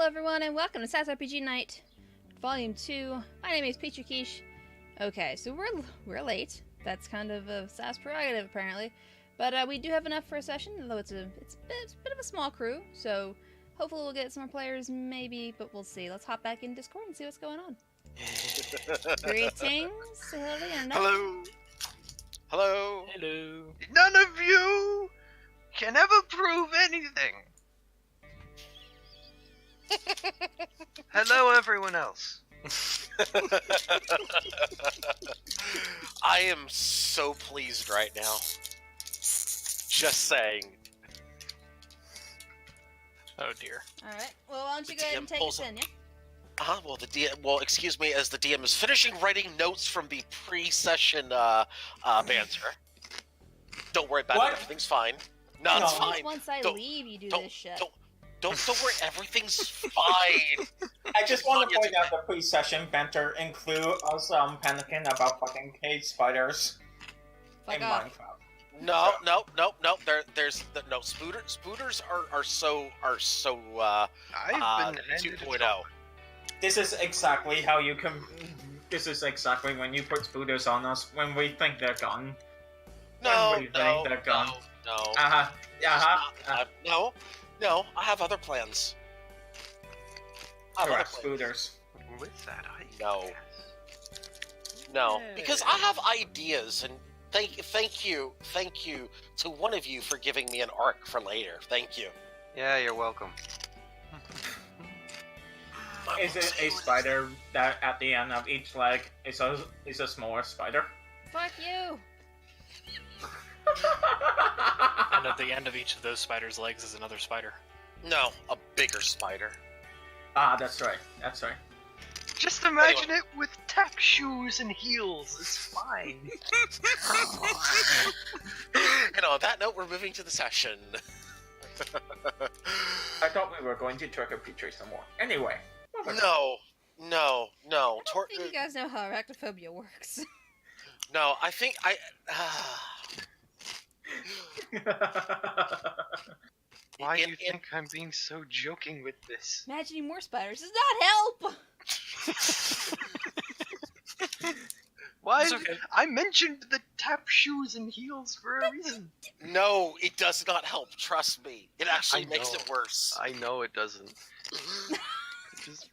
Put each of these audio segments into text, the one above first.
Hello everyone and welcome to Sass RPG Night, Volume 2. My name is Peachy Quiche. Okay, so we're late. That's kind of a Sass prerogative apparently. But we do have enough for a session, although it's a bit of a small crew, so hopefully we'll get some more players maybe, but we'll see. Let's hop back in Discord and see what's going on. Greetings, Hello. Hello. Hello. None of you can ever prove anything. Hello, everyone else. I am so pleased right now. Just saying. Oh dear. Alright, well why don't you go ahead and take us in, yeah? Well, well, excuse me, as the DM is finishing writing notes from the pre-session banter. Don't worry about it. Everything's fine. No, it's fine. Once I leave, you do this shit. Don't worry. Everything's fine. I just want to point out the pre-session banter include us panicking about fucking cave spiders in Minecraft. No. There's no spooters are so I've been 2.0. This is exactly how you can. This is exactly when you put spooters on us when we think they're gone. No. No, I have other plans. Correct, spooters. With that, No, because I have ideas, and thank you to one of you for giving me an arc for later. Thank you. Yeah, you're welcome. Is it a spider that at the end of each leg is a smaller spider? Fuck you! And at the end of each of those spiders' legs is another spider. No, a bigger spider. Ah, that's right. That's right. Just imagine it with tap shoes and heels. It's fine. And on that note, we're moving to the session. I thought we were going to trick or treat some more. Anyway. No. I don't think you guys know how arachnophobia works. No, I think Why do you think I'm being so joking with this? Imagining more spiders does not help! Why? It's okay. I mentioned the tap shoes and heels for a reason. No, it does not help. Trust me. It actually makes it worse. I know it doesn't. Just...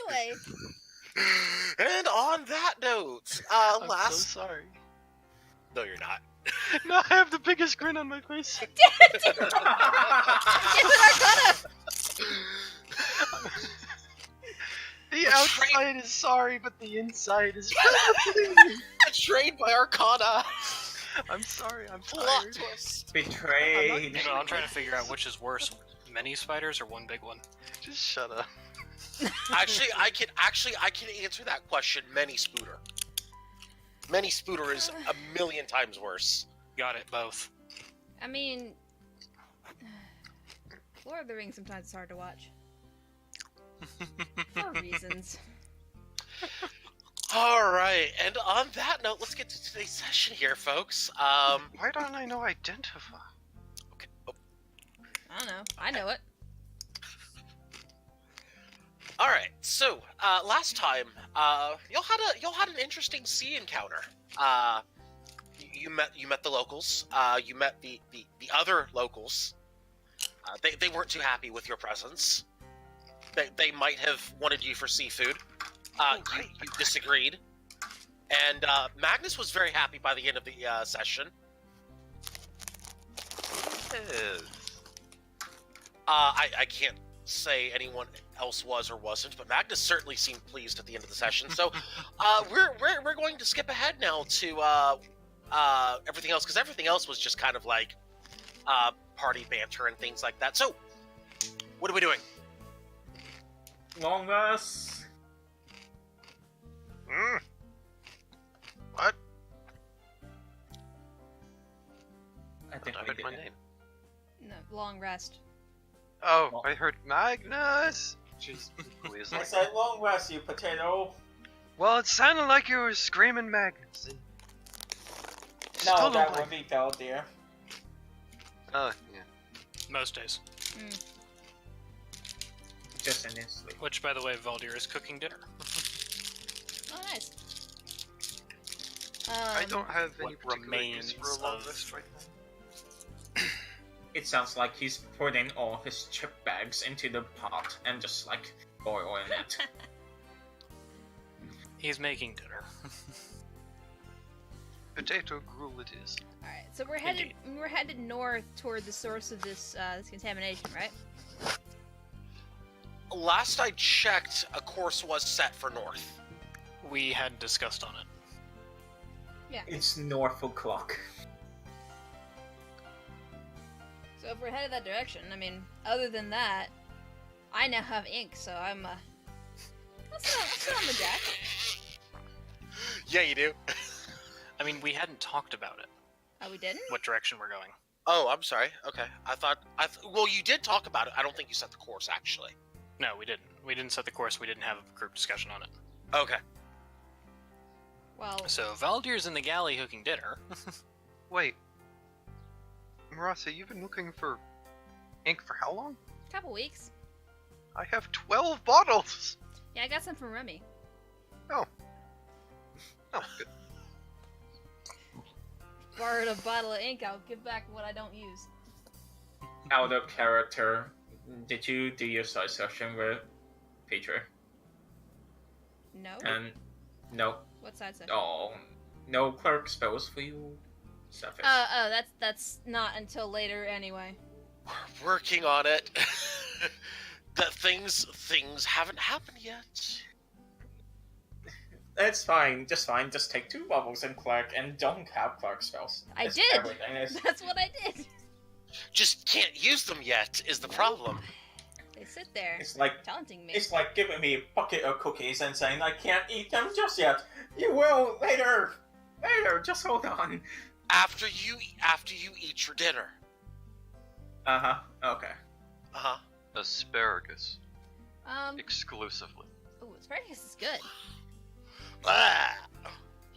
Anyway. And on that note, I'm so sorry. No, you're not. No, I have the biggest grin on my face. It's an Arcana! The outside is sorry, but the inside is Betrayed by Arcana. I'm sorry, I'm Plot tired. twist. Betrayed. I'm trying to figure out which is worse, many spiders or one big one. Just shut up. Actually, I can answer that question. Many Spooter. Many Spooter is a million times worse. Got it, both. I mean... Lord of the Rings sometimes it's hard to watch. For reasons. Alright, and on that note, let's get to today's session here, folks. Why don't I know identify? Okay. Oh. I don't know. I know it. Alright, so, last time, y'all had an interesting sea encounter. You met the locals, you met the other locals. They weren't too happy with your presence. They might have wanted you for seafood. You disagreed. And, Magnus was very happy by the end of the, session. I can't say anyone else was or wasn't, but Magnus certainly seemed pleased at the end of the session. So, we're going to skip ahead now to everything else, because everything else was just kind of like party banter and things like that. So, what are we doing? Long rest. What? I think I we heard did my it. name. No, long rest. Oh, I heard Magnus. Jeez, please. I said long rest, you potato. Well, it sounded like you were screaming Magnus. No, Still that don't would be Bell, dear. Oh, yeah. Most days. just in his sleep. Which, by the way, Valdir is cooking dinner. Oh, nice. I don't have any what particular use remains for a long of- rest right now. It sounds like he's putting all his chip bags into the pot and just like boiling it. He's making dinner. Potato gruel it is. All right, so we're headed north toward the source of this contamination, right? Last I checked, a course was set for north. We hadn't discussed on it. Yeah. It's north o'clock. So if we're headed that direction, I mean, other than that, I now have ink, so I'm still on the deck. Yeah, you do. I mean, we hadn't talked about it. Oh, we didn't? What direction we're going? Oh, I'm sorry. Okay, well, you did talk about it. I don't think you set the course actually. No, we didn't. We didn't set the course. We didn't have a group discussion on it. Okay. Well, So Valdir's in the galley cooking dinner. Wait. Marasa, you've been looking for ink for how long? couple weeks. I have 12 bottles! Yeah, I got some from Remy. Oh, good. Borrowed a bottle of ink. I'll give back what I don't use. Out of character, did you do your side session with Peter? No. And no, What side section? oh, no clerk spells for you. Stuff is. That's not until later anyway. We're working on it. That things haven't happened yet. It's fine, just fine. Just take 2 bubbles in clerk and don't have clerk spells. I It's did. Everything is. That's what I did. Just can't use them yet is the problem. They sit there, It's like taunting me. it's like giving me a bucket of cookies and saying I can't eat them just yet. You will later. Later, just hold on. After you eat your dinner. Okay. Uh-huh. Asparagus. Exclusively. Exclusively. Ooh, asparagus is good. Ah. If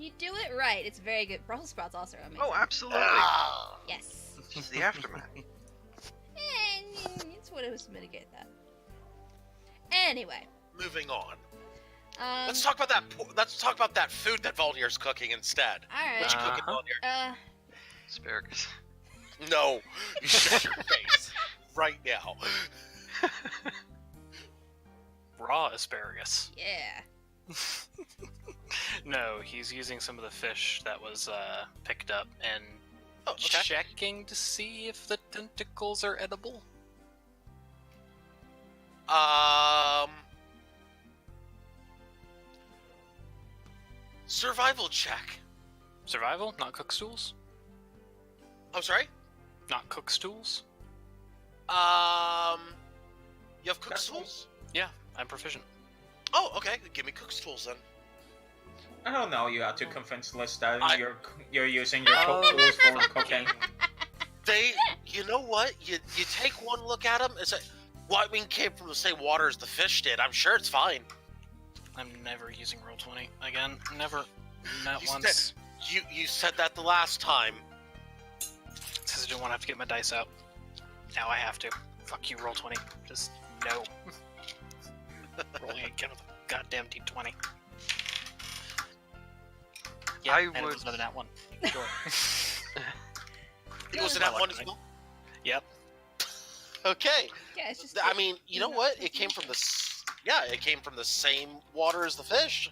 you do it right, it's very good. Brussels sprouts also are amazing. Oh, absolutely! Ah. Yes. It's the aftermath. And it's what it was to mitigate that. Anyway, Moving on. um, Let's talk about that. Let's talk about that food that Valdir's cooking instead. all right. What you cooking, Uh-huh. Valdir? Asparagus. No, you shut your face right now. Raw asparagus. Yeah. No, he's using some of the fish that was picked up and Oh, okay. checking to see if the tentacles are edible. Survival check. Survival, not cook stools. I'm sorry. Not cook stools. You have cook That's tools? Yeah, I'm proficient. Oh, okay. Give me cook tools then. I don't know. You have to convince Liz that I- you're using your cook tools for cooking. You know what? You take one look at them. It's like, well, I mean, came from the same water as the fish did. I'm sure it's fine. I'm never using Roll20 again. Never. Not You once. You said that the last time. Because I didn't want to have to get my dice out. Now I have to. Fuck you, Roll20. Just no. Rolling again with a goddamn D20. Yeah, I and it would- was another nat one. Sure. It was in I that like one mine. as well. Yep. Okay. Yeah, it's just. I mean, you know what? It came from the it came from the same water as the fish.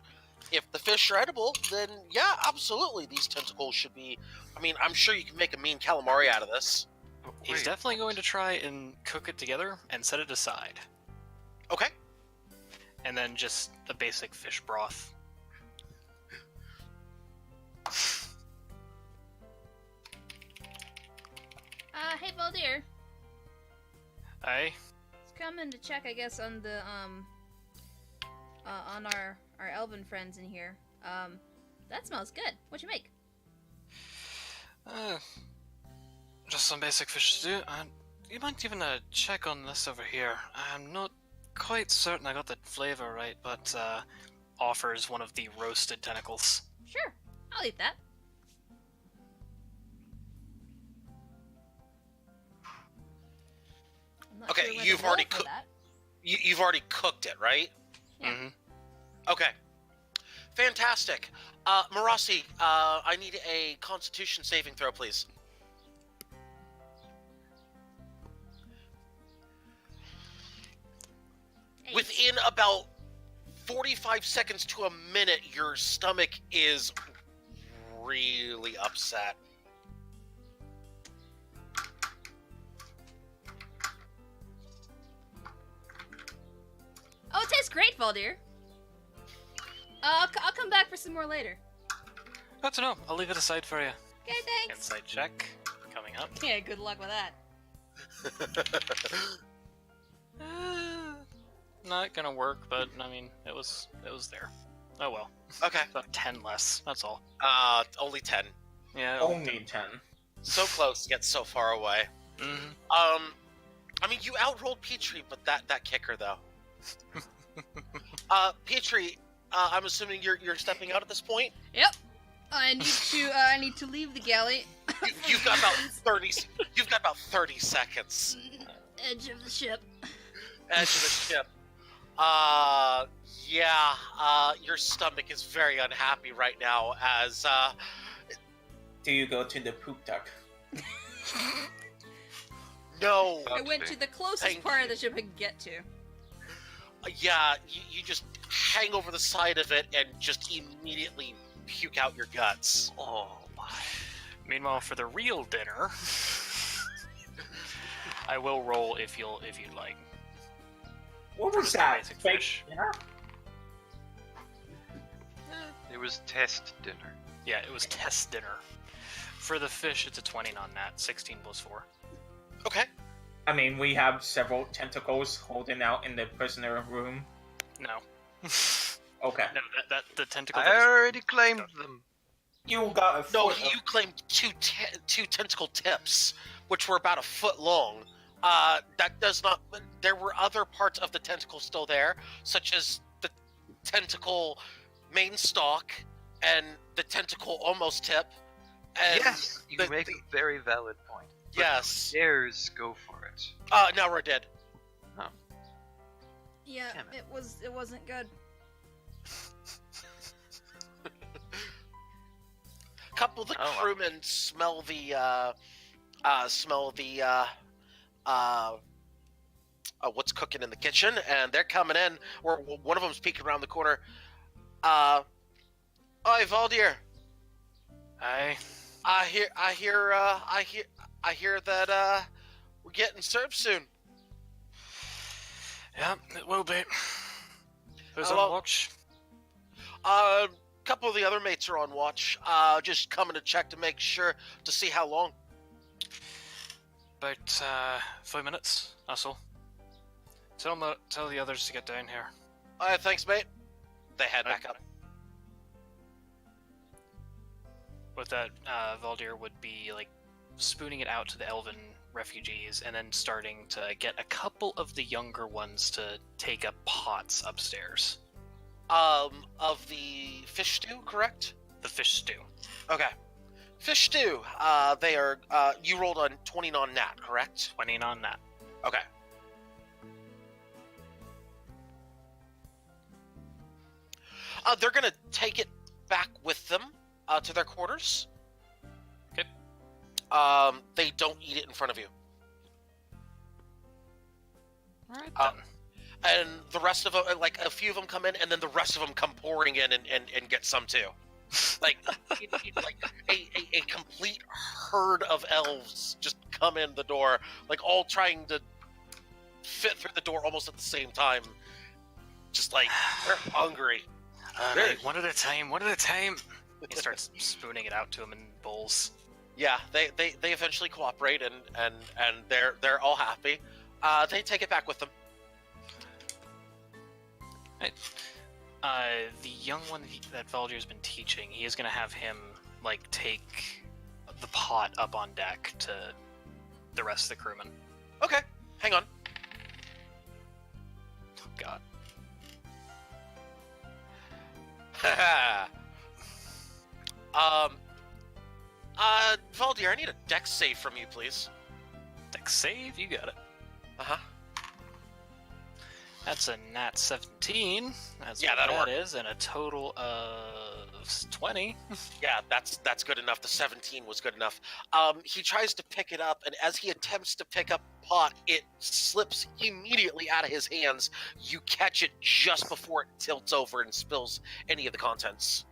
If the fish are edible, then yeah, absolutely, these tentacles should be. I mean, I'm sure you can make a mean calamari out of this. He's Wait, definitely going to try and cook it together and set it aside. Okay. And then just the basic fish broth. Hey, Valdir. Aye? It's coming to check, I guess, on the on our elven friends in here. That smells good. What'd you make? Just some basic fish stew. You might even check on this over here. I'm not quite certain I got the flavor right, but offers one of the roasted tentacles. Sure, I'll eat that. I'm not Okay, sure where you've to already roll for cooked- that. You've already cooked it, right? Yeah. Mm-hmm. Okay. Fantastic. Marasi, I need a Constitution saving throw, please. Within about 45 seconds to a minute, your stomach is really upset. Oh, it tastes great, Valdir. I'll come back for some more later. Good to know. I'll leave it aside for you. Okay, thanks. Insight check coming up. Yeah, good luck with that. Not gonna work, but I mean, it was there. Oh well. Okay. About 10 less. That's all. Only 10. Yeah. Only 10. So close, yet so far away. Mm-hmm. I mean, you outrolled Petrie, but that kicker though. Petrie, I'm assuming you're stepping out at this point. Yep. I need to leave the galley. You've got about 30. You've got about 30 seconds. Edge of the ship. Edge of the ship. Your stomach is very unhappy right now as, Do you go to the poop duck? No. I went to the closest part of the ship I could get to. You just hang over the side of it and just immediately puke out your guts. Oh my. Meanwhile, for the real dinner, I will roll if you'd like. What was Just that? basic Fake fish. dinner? It was test dinner. Yeah, it was test dinner. For the fish, it's a 20 on that. 16 plus 4. Okay. I mean, we have several tentacles holding out in the prisoner room. No. Okay. No, that the tentacle. I already claimed them. You got a No, foot you claimed two tentacle tips, which were about a foot long. That does not. There were other parts of the tentacle still there, such as the tentacle main stalk and the tentacle almost tip. And Yes, you make a very valid point. But Yes. Dares go for it. Now we're dead. Yeah, Damn it. it wasn't good. Couple of the Oh, wow. crewmen smell what's cooking in the kitchen, and they're coming in. Or one of them's peeking around the corner. Oi, Valdir. Aye. I hear that we're getting served soon. Yeah, it will be. Who's Hello? on watch? Couple of the other mates are on watch. Just coming to check to make sure to see how long. About 5 minutes. That's all. Tell the others to get down here. Thanks, mate. They head back up. With that, Valdir would be like spooning it out to the elven refugees and then starting to get a couple of the younger ones to take up pots upstairs. Of the fish stew, correct? The fish stew. Okay. Fish stew. They are. You rolled on 20 on nat, correct? 20 on that. Okay. They're gonna take it back with them to their quarters. Okay. They don't eat it in front of you. Alright Uh, then. And the rest of them, like a few of them come in, and then the rest of them come pouring in and get some too. Like, like a complete herd of elves just come in the door, like all trying to fit through the door almost at the same time. Just like they're hungry. Alright, one at a time, one at a time. He starts spooning it out to him in bowls. Yeah, they eventually cooperate and they're all happy. They take it back with them. Right. The young one that Valdir's been teaching, he is going to have him, like, take the pot up on deck to the rest of the crewmen. Okay, hang on. Oh, God. Valdir, I need a dex save from you, please. Dex save? You got it. Uh-huh. That's a nat 17. That's Yeah, what that'll that work. is, and a total of 20. Yeah, that's good enough. The 17 was good enough. He tries to pick it up, and as he attempts to pick up the pot, it slips immediately out of his hands. You catch it just before it tilts over and spills any of the contents.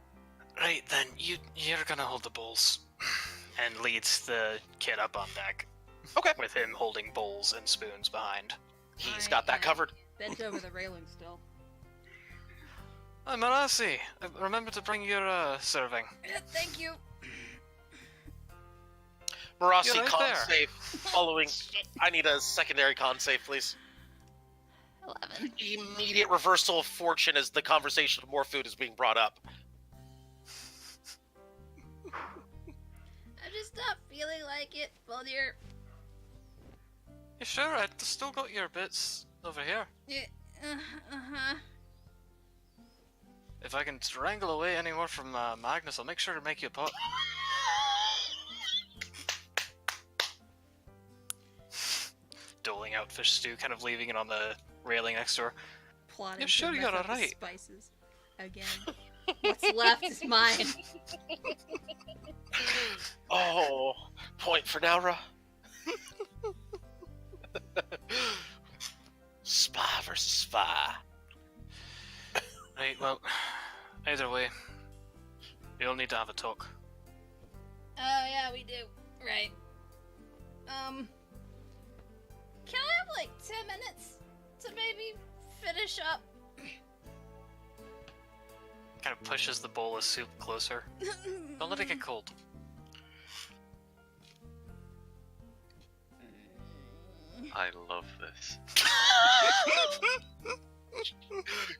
Right, then you're gonna hold the bowls. And leads the kid up on deck. Okay. With him holding bowls and spoons behind. He's got that covered. Bent over the railing still. Marasi, remember to bring your serving. Thank you. Marasi, You're right con there. save following. I need a secondary con save, please. 11. Immediate reversal of fortune as the conversation of more food is being brought up. I'm just not feeling like it, Voldir. You sure? I still got your bits over here. Yeah, uh-huh. If I can wrangle away any more from Magnus, I'll make sure to make you a pot. Doling out fish stew, kind of leaving it on the railing next door. Plotting You're to sure mess you're up the alright? spices again. What's left is mine. Oh, point for Naura. Spy versus spy. Right, well, either way, you'll need to have a talk. Oh, yeah, we do. Right. Can I have like 10 minutes to maybe finish up? Kind of pushes the bowl of soup closer. Don't let it get cold. I love this.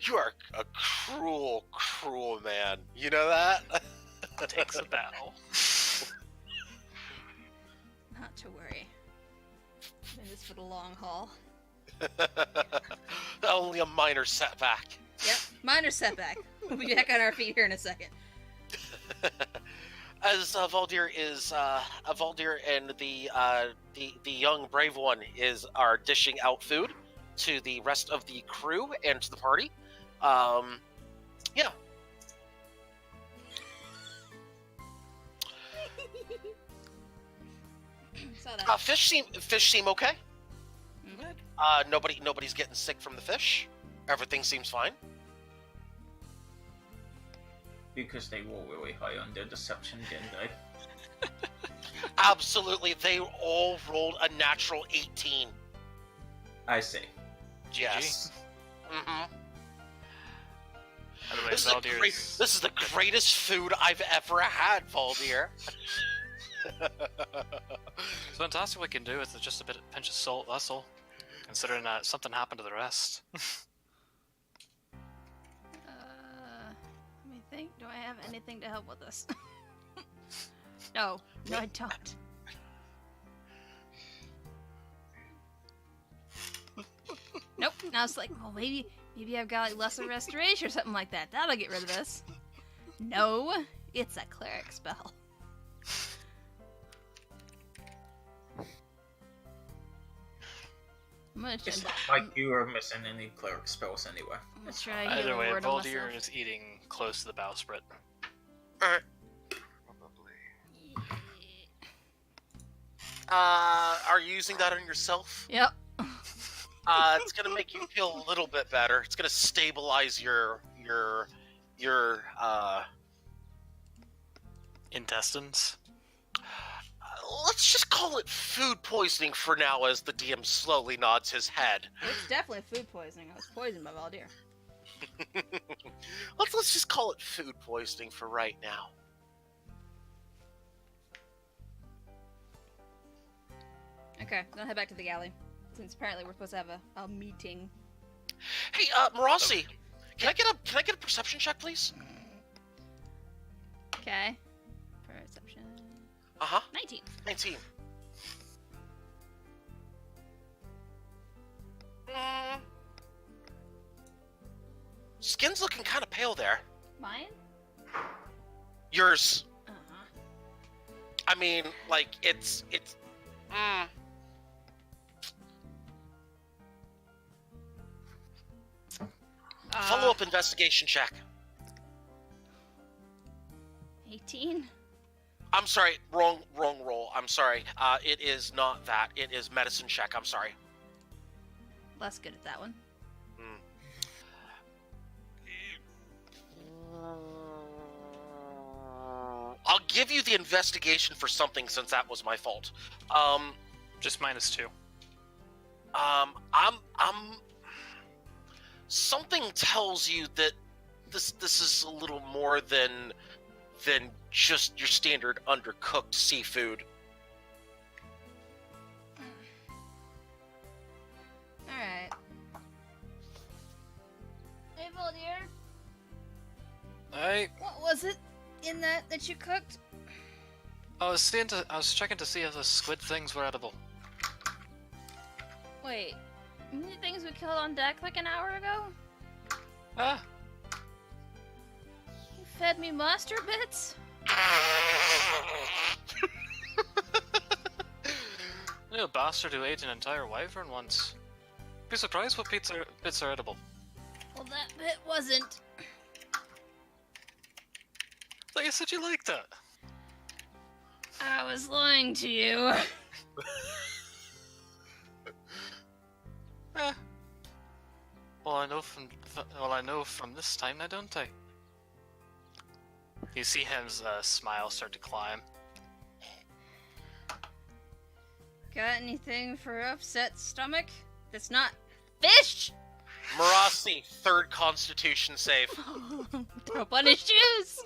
You are a cruel, cruel man. You know that? Takes a bow. Not to worry. In this for the long haul. Only a minor setback. Yep, minor setback. We'll be back on our feet here in a second. As Valdir and the young brave one are dishing out food to the rest of the crew and to the party. Yeah. Saw that. Fish seem okay. Mhm. Nobody's getting sick from the fish. Everything seems fine. Because they were really high on their deception, didn't they? Absolutely, they all rolled a natural 18. I see. Yes. Mm-hmm. By the way, This is the greatest food I've ever had, Valdir. It's fantastic what we can do with just a pinch of salt, that's all. Considering that something happened to the rest. Let me think. Do I have anything to help with this? No, I don't. Nope. Now it's like, well, maybe I've got like lesser restoration or something like that. That'll get rid of this. No, it's a cleric spell. I'm gonna try. It's not like you are missing any cleric spells anyway. I'm gonna try Either healing way, word on Voldir myself. is eating close to the bowsprit. Probably. Are you using that on yourself? Yep. It's gonna make you feel a little bit better. It's gonna stabilize your Intestines. let's just call it food poisoning for now, as the DM slowly nods his head. It's definitely food poisoning. I was poisoned by Valdir. Let's just call it food poisoning for right now. Okay, then head back to the galley. Since apparently we're supposed to have a meeting. Hey, Marasi, can I get a perception check, please? Okay. Perception. 19. 19. Skin's looking kind of pale there. Mine? Yours. Uh-huh. I mean, like, it's. Follow-up investigation check. 18. I'm sorry, wrong roll. I'm sorry. It is not that. It is medicine check. I'm sorry. Less good at that one. I'll give you the investigation for something since that was my fault. Just -2. Something tells you that this is a little more than just your standard undercooked seafood. Alright. Hey, Voldier. I What was it in that you cooked? was checking to see if the squid things were edible. Wait. The things we killed on deck like an hour ago? Ah, You fed me monster bits? I knew a bastard who ate an entire wyvern once. Be surprised what bits are edible. Well, that bit wasn't. Like I said, you liked it. I was lying to you. Eh. Well, I know from this time now, don't I? You see his smile start to climb. Got anything for upset stomach? That's not fish! Marasi, third Constitution save. Throw on his shoes!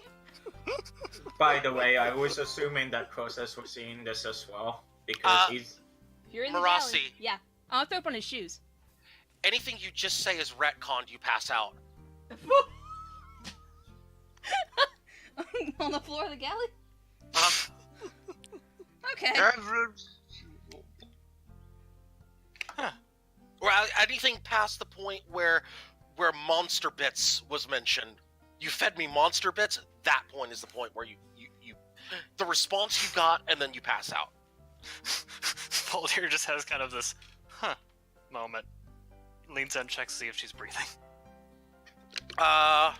By the way, I was assuming that Process was seeing this as well, because he's... You're in the Marasi. galley. Yeah, I'll throw up on his shoes. Anything you just say is retconned, you pass out. On the floor of the galley? Okay. Or anything past the point where monster bits was mentioned. You fed me monster bits. That point is the point where you the response you got, and then you pass out. Voltaire just has kind of this moment. Leans in, checks to see if she's breathing. I'm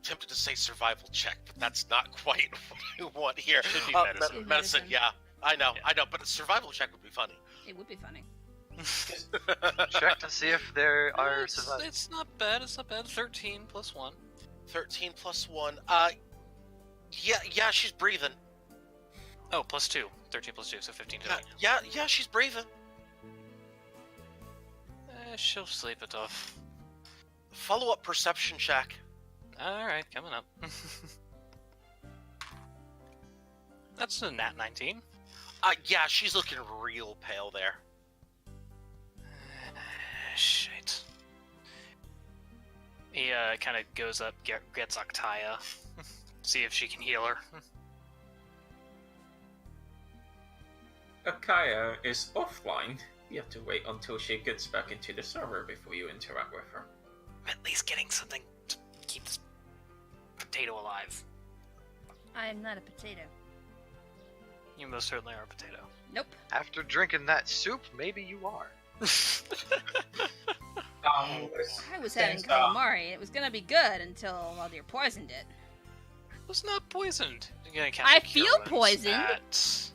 tempted to say survival check, but that's not quite what I want here. Should be medicine. Medicine, yeah. I know, but a survival check would be funny. It would be funny. Check to see if there are survivors. It's not bad. 13 plus 1. 13 plus 1. Yeah, she's breathing. Oh, plus 2. 13 plus 2, so 15 total. Yeah, she's breathing. She'll sleep it off. Follow-up perception check. Alright, coming up. That's a nat 19. Yeah, she's looking real pale there. Shit. He kind of goes up, gets Octaya, see if she can heal her. Akaya is offline. You have to wait until she gets back into the server before you interact with her. I'm at least getting something to keep this potato alive. I am not a potato. You most certainly are a potato. Nope. After drinking that soup, maybe you are. I was having calamari. It was gonna be good until Valdir poisoned it. It was not poisoned. You're gonna cast I a cure feel wounds poisoned. at-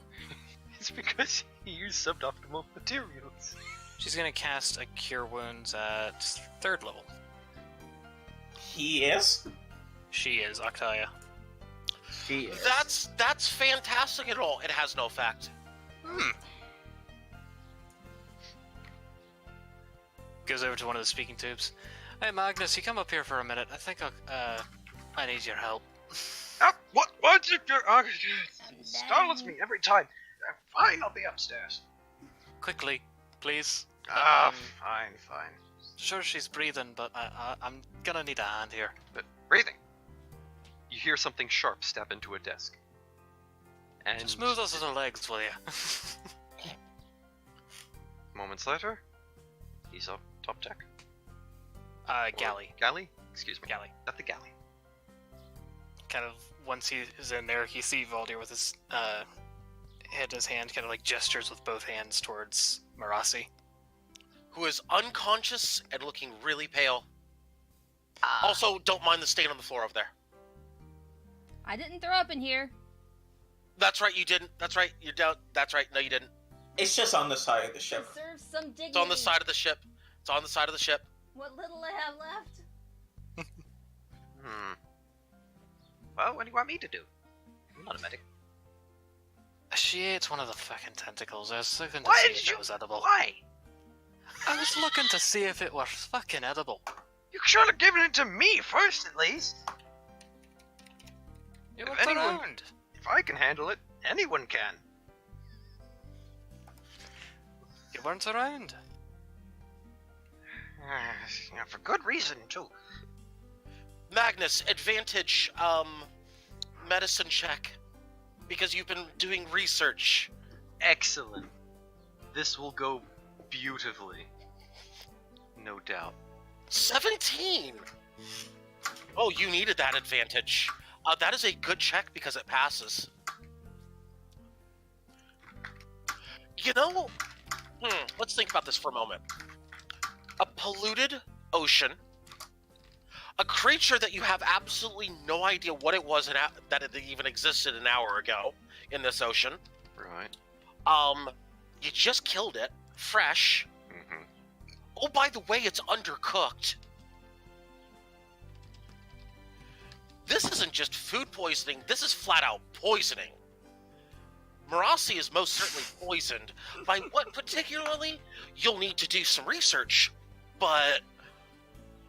It's because you used suboptimal materials. She's gonna cast a cure wounds at 3rd level. He is? She is Octaya. She is. That's fantastic at all. It has no effect. Goes over to one of the speaking tubes. Hey Magnus, you come up here for a minute. I think I need your help. What's your... startles me every time. Fine, I'll be upstairs. Quickly, please. Fine. Sure she's breathing, but I'm gonna need a hand here. But breathing. You hear something sharp step into a desk. And Just move those little legs, will you? moments later, he's up top deck. Galley. Galley? Excuse me. Galley. At the galley. Kind of, once he is in there, you see Valdir with his head in his hand, kind of like gestures with both hands towards Marasi. who is unconscious and looking really pale. Also, don't mind the stain on the floor over there. I didn't throw up in here. That's right, you didn't. That's right, you're down. That's right, no, you didn't. It's just on the side of the ship. Deserve some dignity. It's on the side of the ship. It's on the side of the ship. What little I have left. Well, what do you want me to do? I'm not a medic. She ate one of the fucking tentacles. I was looking to Why see did if you? it was edible. Why? I was looking to see if it was fucking edible. You should have given it to me first, at least. You If weren't anyone- around. If I can handle it, anyone can. You weren't around. Yeah, for good reason, too. Magnus, advantage, medicine check. Because you've been doing research. Excellent. This will go beautifully. No doubt. 17! Oh, you needed that advantage. That is a good check because it passes. You know, let's think about this for a moment. A polluted ocean, a creature that you have absolutely no idea what it was that it even existed an hour ago in this ocean. Right. You just killed it, fresh. Mm-hmm. Oh, by the way, it's undercooked. This isn't just food poisoning, this is flat out poisoning. Marasi is most certainly poisoned. By what particularly? You'll need to do some research. But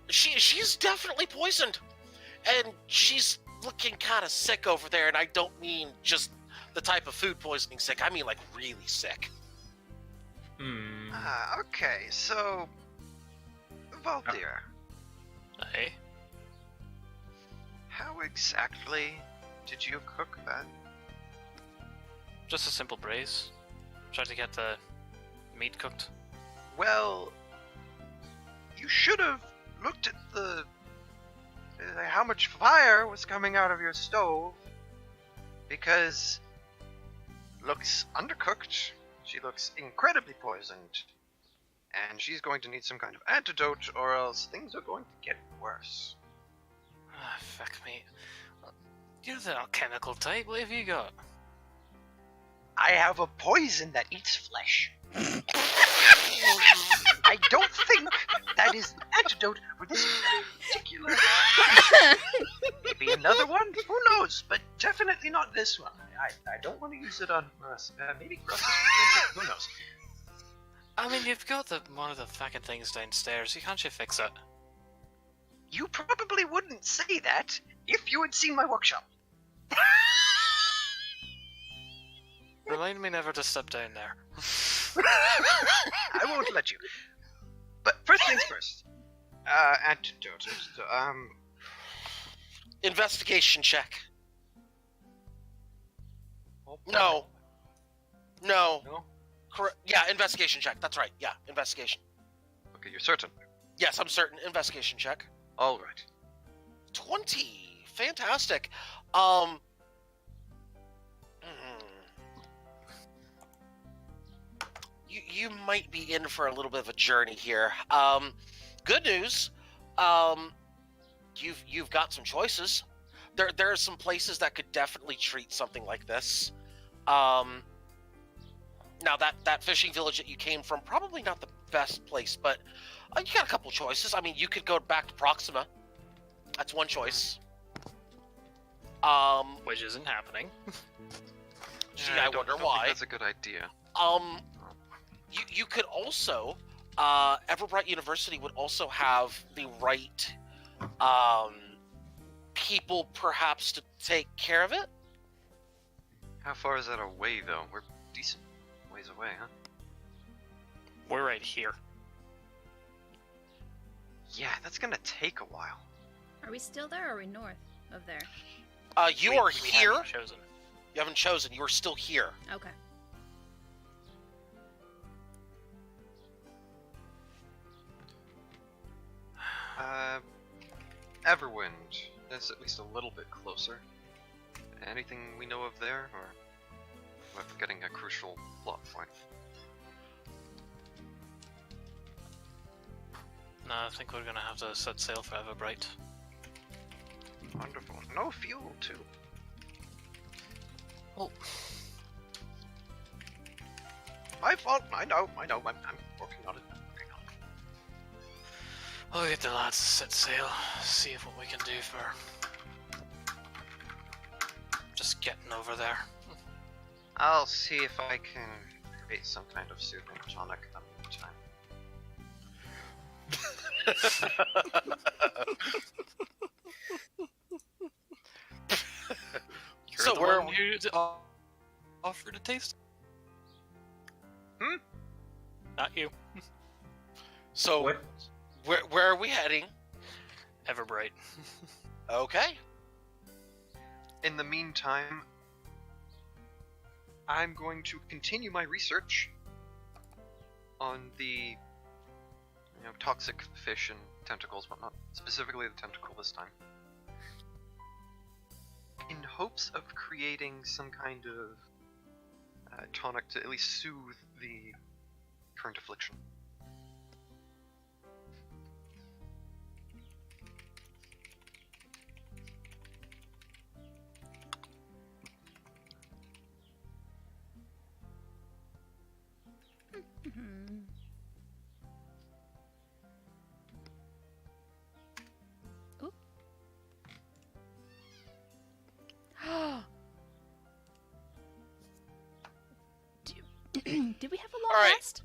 she's definitely poisoned. And she's looking kind of sick over there, and I don't mean just the type of food poisoning sick, I mean like really sick. Okay, so... Voltaire, Hey. how exactly did you cook that? Just a simple braise. Try to get the meat cooked. Well, you should have looked at the... how much fire was coming out of your stove, because... looks undercooked, she looks incredibly poisoned, and she's going to need some kind of antidote, or else things are going to get worse. Ah, fuck me. You're the alchemical type, what have you got? I have a poison that eats flesh. I don't think that is the antidote for this particular... Maybe another one? Who knows? But definitely not this one. I don't want to use it on us. Maybe Grustus. Who knows? I mean, you've got one of the fucking things downstairs, can't you fix it? You probably wouldn't say that if you had seen my workshop. Remind me never to step down there. I won't let you. But first things first. Antidote. Investigation check. Oh, No. No. No? Correct. Yeah, investigation check. That's right. Yeah, investigation. Okay, you're certain. Yes, I'm certain. Investigation check. All right. 20. Fantastic. You might be in for a little bit of a journey here. Good news. You've got some choices. There are some places that could definitely treat something like this. Now that fishing village that you came from, probably not the best place, but you got a couple choices. I mean, you could go back to Proxima. That's one choice. Which isn't happening. Gee, I wonder why. That's a good idea. You could also, Everbright University would also have the right, people perhaps to take care of it. How far is that away, though? We're decent ways away, huh? We're right here. Yeah, that's gonna take a while. Are we still there or are we north of there? You are We here. haven't chosen. You haven't chosen. You are still here. Okay. Everwind. That's at least a little bit closer. Anything we know of there, or am I forgetting a crucial plot point? No, I think we're gonna have to set sail for Everbright. Wonderful. No fuel, too. Well, My fault. I know. I'm working on it. we'll get the lads to set sail, see what we can do for just getting over there. I'll see if I can create some kind of soothing tonic in the meantime. You're So the where one who offered to taste. Hmm? Not you. So What? where are we heading? Everbright. Okay. In the meantime, I'm going to continue my research on the toxic fish and tentacles, but not specifically the tentacle this time, in hopes of creating some kind of tonic to at least soothe the current affliction. Mhm. Ooh. Did we have a long All right. rest?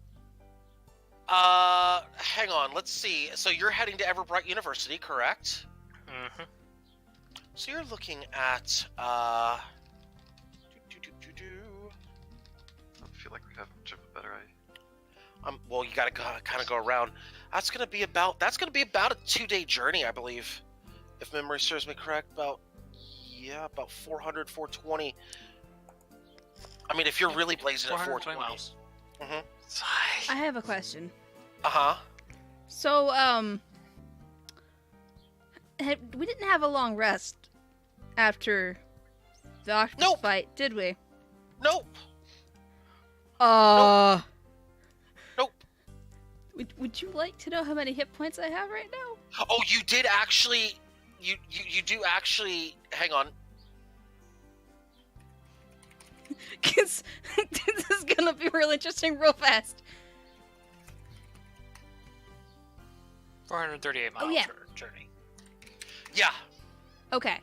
Hang on. Let's see. So you're heading to Everbright University, correct? Mm-hmm. So you're looking at I feel like we have much of a better idea. well, you gotta kind of go around. That's gonna be about a 2-day journey, I believe, if memory serves me correct. About 400, 420. I mean, if you're really blazing at 420 miles. Mm-hmm. I have a question. Uh-huh. So, we didn't have a long rest after the octopus Nope. fight, did we? Nope. Nope. Would you like to know how many hit points I have right now? Oh, you did actually. You do actually. Hang on. Because this is gonna be real interesting real fast. 438 mile Oh, yeah. journey. Yeah. Okay.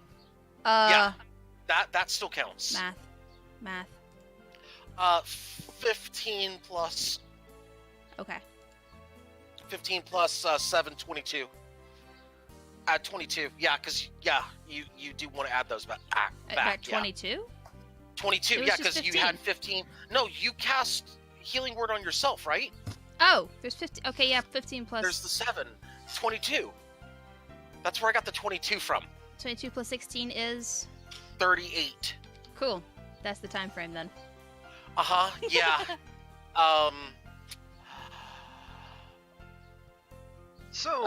Yeah. That still counts. Math. 15 plus Okay. 7, 22. Add 22. Yeah, because you do want to add those back. At 22? 22. It was Yeah, just because you had 15. No, you cast Healing Word on yourself, right? Oh, there's 15. Okay, yeah, 15 plus There's the 7. 22. That's where I got the 22 from. 22 plus 16 is 38. cool. That's the time frame then. Uh-huh. Yeah. So,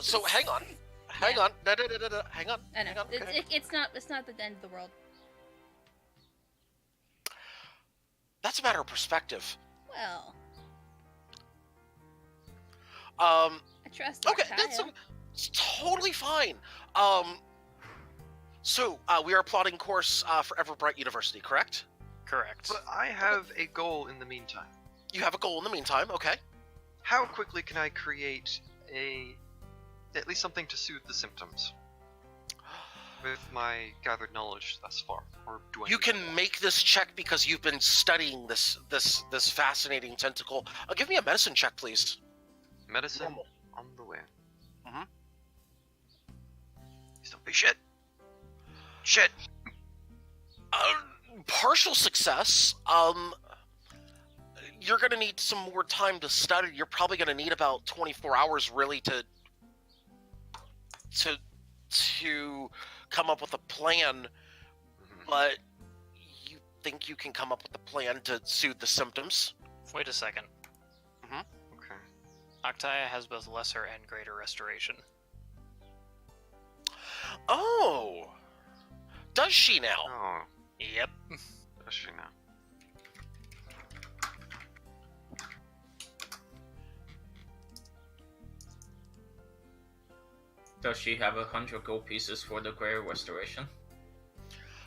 So hang on. Hang on. No. Hang on. I know. Hang on. Okay. It's not the end of the world. That's a matter of perspective. Well, I trust Okay, Kyle. it's totally fine. So we are plotting course for Everbright University, correct? Correct. but I have a goal in the meantime. You have a goal in the meantime, okay? How quickly can I create at least something to soothe the symptoms with my gathered knowledge thus far? Or do I? You need can more? make this check because you've been studying this fascinating tentacle. Give me a medicine check, please. Medicine Normal. on the way. Mhm. Please don't be shit. Shit. Partial success. You're gonna need some more time to study. You're probably gonna need about 24 hours, really, to come up with a plan. But you think you can come up with a plan to soothe the symptoms? Wait a second. Okay. Octaya has both lesser and greater restoration. Oh, does she now? Oh, Yep. does she now? Does she have 100 gold pieces for the Greater Restoration?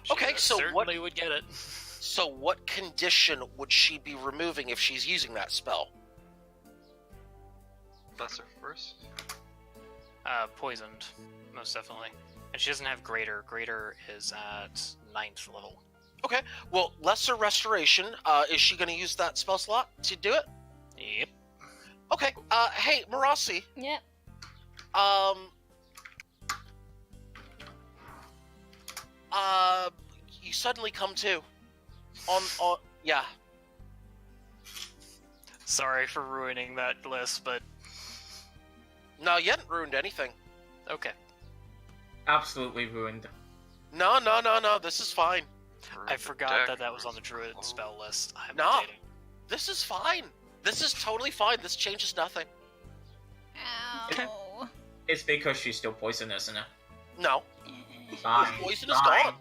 She Okay, so certainly would get it. So what condition would she be removing if she's using that spell? Lesser first. Poisoned, most definitely. And she doesn't have greater. Greater is at 9th level. Okay, well, lesser restoration. Is she going to use that spell slot to do it? Yep. Okay. Hey, Marasi. Yep. You suddenly come to. Yeah. Sorry for ruining that list, but No, you hadn't ruined anything. okay. Absolutely ruined. No, this is fine. I forgot that was on the druid spell list. I'm No. updating. This is fine. This is totally fine. This changes nothing. Ow. It's because she's still poisoned, isn't it? No, Fine. the poison is Fine. gone.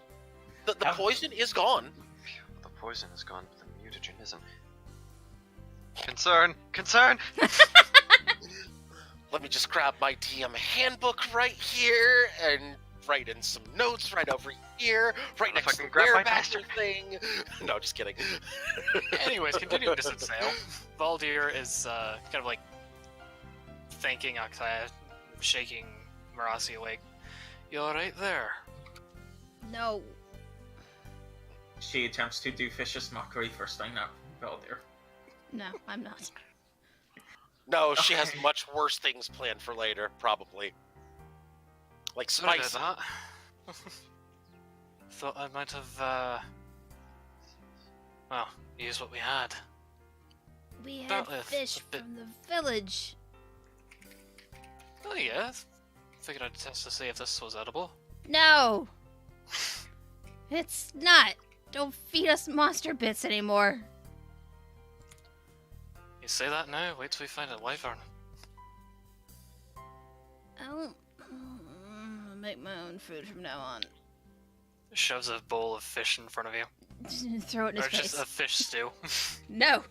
The poison is gone. The poison is gone, but the mutagen isn't. Concern! Let me just grab my DM handbook right here and write in some notes right over here, right next to the Fucking grab my Bearmaster bastard. thing. No, just kidding. Anyways, continuing to set sail, Valdir is kind of like thanking Akaya, shaking Marasi awake. You alright there? No. She attempts to do vicious mockery first thing that fell there. No, I'm not. No, she has Okay. much worse things planned for later, probably. Like Sorry about spice. that. Thought I might have, well, used what we had. We had About a fish bit- from the village. Oh yeah, figured I'd test to see if this was edible. No! It's not. Don't feed us monster bits anymore. You say that now? Wait till we find a wyvern. I'll make my own food from now on. Shoves a bowl of fish in front of you. Throw it in his Or face. just a fish stew. No!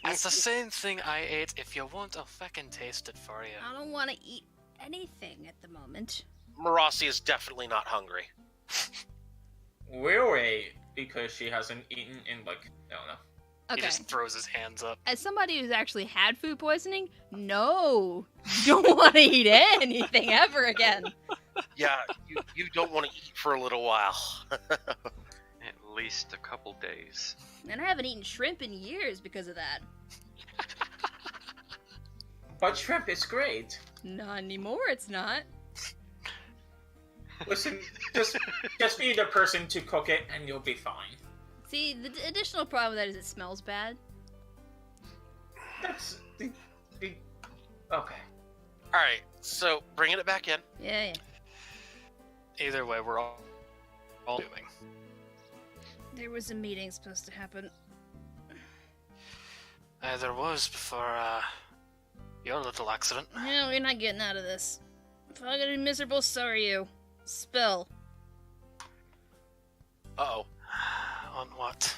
It's the same thing I ate. If you want, I'll fucking taste it for you. I don't want to eat anything at the moment. Marasi is definitely not hungry. Really? Because she hasn't eaten in, like, I don't know. He Okay. just throws his hands up. As somebody who's actually had food poisoning, no. You don't want to eat anything ever again. Yeah, you don't want to eat for a little while. At least a couple days. And I haven't eaten shrimp in years because of that. But shrimp is great. Not anymore, it's not. Listen, just be the person to cook it and you'll be fine. See, the additional problem with that is it smells bad. That's the okay. Alright, so bringing it back in. Yeah. Either way, we're all doing. There was a meeting supposed to happen. There was before your little accident. No, you're not getting out of this. If I'm gonna be miserable, so are you. Spill. Uh-oh. On what?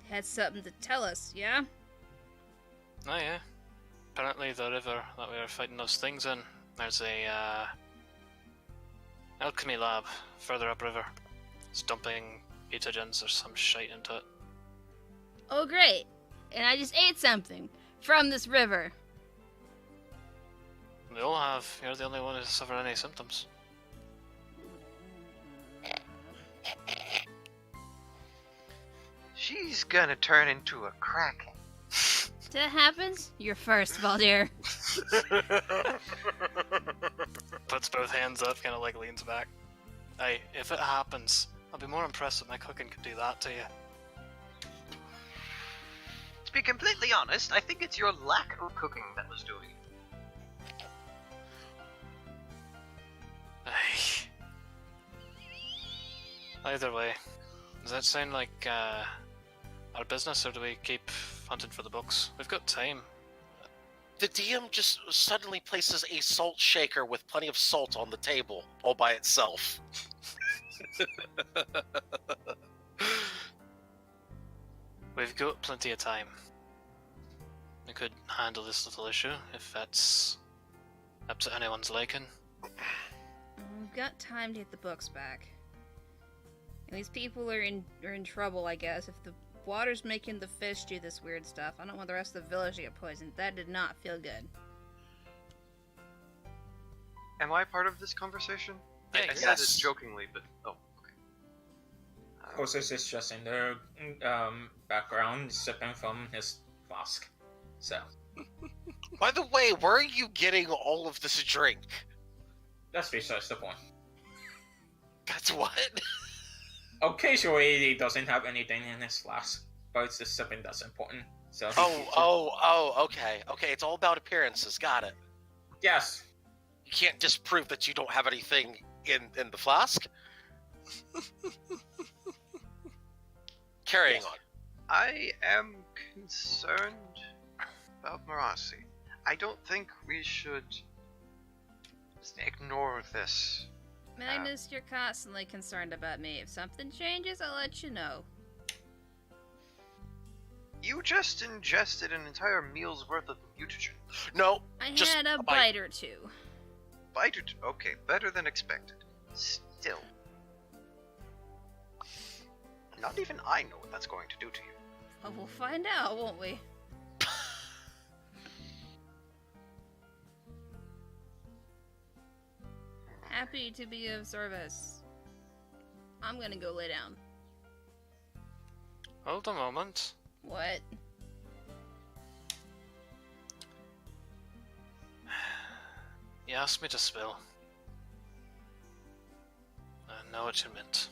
Had something to tell us, yeah? Oh yeah. Apparently the river that we were fighting those things in, there's a alchemy lab further upriver. It's dumping mutagens or some shite into it. Oh, great. And I just ate something from this river. They all have. You're the only one who's suffered any symptoms. She's gonna turn into a kraken. If that happens, you're first, Valdir. Puts both hands up, kind of like leans back. Hey, if it happens, I'll be more impressed that my cooking could do that to you. To be completely honest, I think it's your lack of cooking that was doing it. Aye. Either way, does that sound like our business, or do we keep hunting for the books? We've got time. The DM just suddenly places a salt shaker with plenty of salt on the table, all by itself. We've got plenty of time. I could handle this little issue if that's up to anyone's liking. We've got time to get the books back. And these people are in trouble, I guess. If the water's making the fish do this weird stuff, I don't want the rest of the village to get poisoned. That did not feel good. Am I part of this conversation? Yeah, I said yes. it jokingly, but oh, okay. Kosis is just in the background, sipping from his flask. So, By the way, where are you getting all of this drink? that's besides the point. That's what? Occasionally, he doesn't have anything in his flask, but it's the sipping that's important. So. Okay. Okay, it's all about appearances. Got it. Yes. You can't disprove that you don't have anything in the flask. Carrying on. I am concerned about Marasi. I don't think we should just ignore this. Magnus, you're constantly concerned about me. If something changes, I'll let you know. You just ingested an entire meal's worth of mutagen. No, I just had a a bite or two. Bite it. Okay, better than expected. Still. Not even I know what that's going to do to you. Well, we'll find out, won't we? Happy to be of service. I'm gonna go lay down. Hold a moment. What? You asked me to spill. I know what you meant.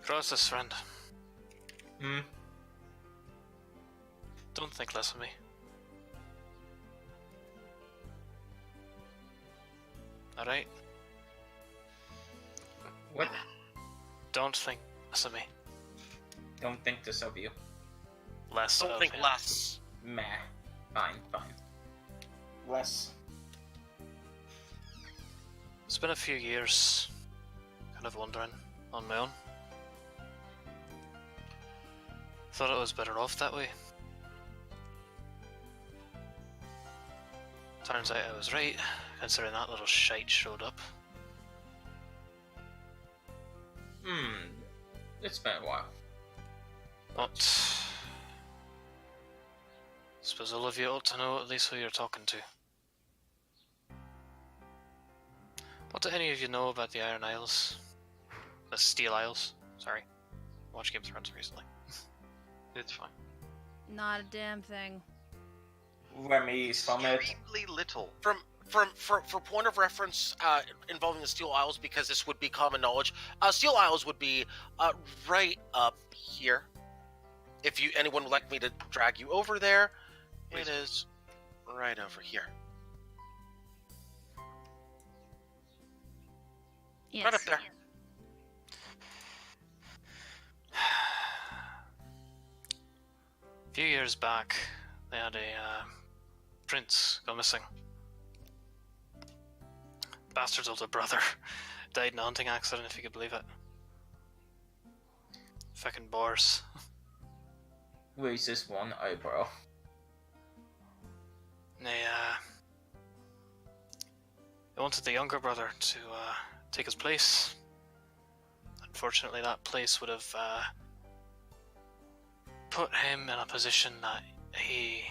Cross this, friend. Don't think less of me. Alright? What? Don't think less of me. Don't think this of you. Less don't of think him. less. Meh. Fine. Less. It's been a few years. Kind of wondering on my own. Thought it was better off that way. Turns out I was right, considering that little shite showed up. It's been a while. But suppose all of you ought to know at least who you're talking to. What do any of you know about the Iron Isles? The Steel Isles? Sorry. I watched Game of Thrones recently. It's fine. Not a damn thing. Let me summon. Extremely little. For point of reference, involving the Steel Isles, because this would be common knowledge, Steel Isles would be right up here. If anyone would like me to drag you over there, it is right over here. Yes. Right up there. A few years back, they had a prince go missing. Bastard's older brother died in a hunting accident, if you could believe it. Fucking boars. Raises one eyebrow. They wanted the younger brother to take his place. Unfortunately, that place would have put him in a position that he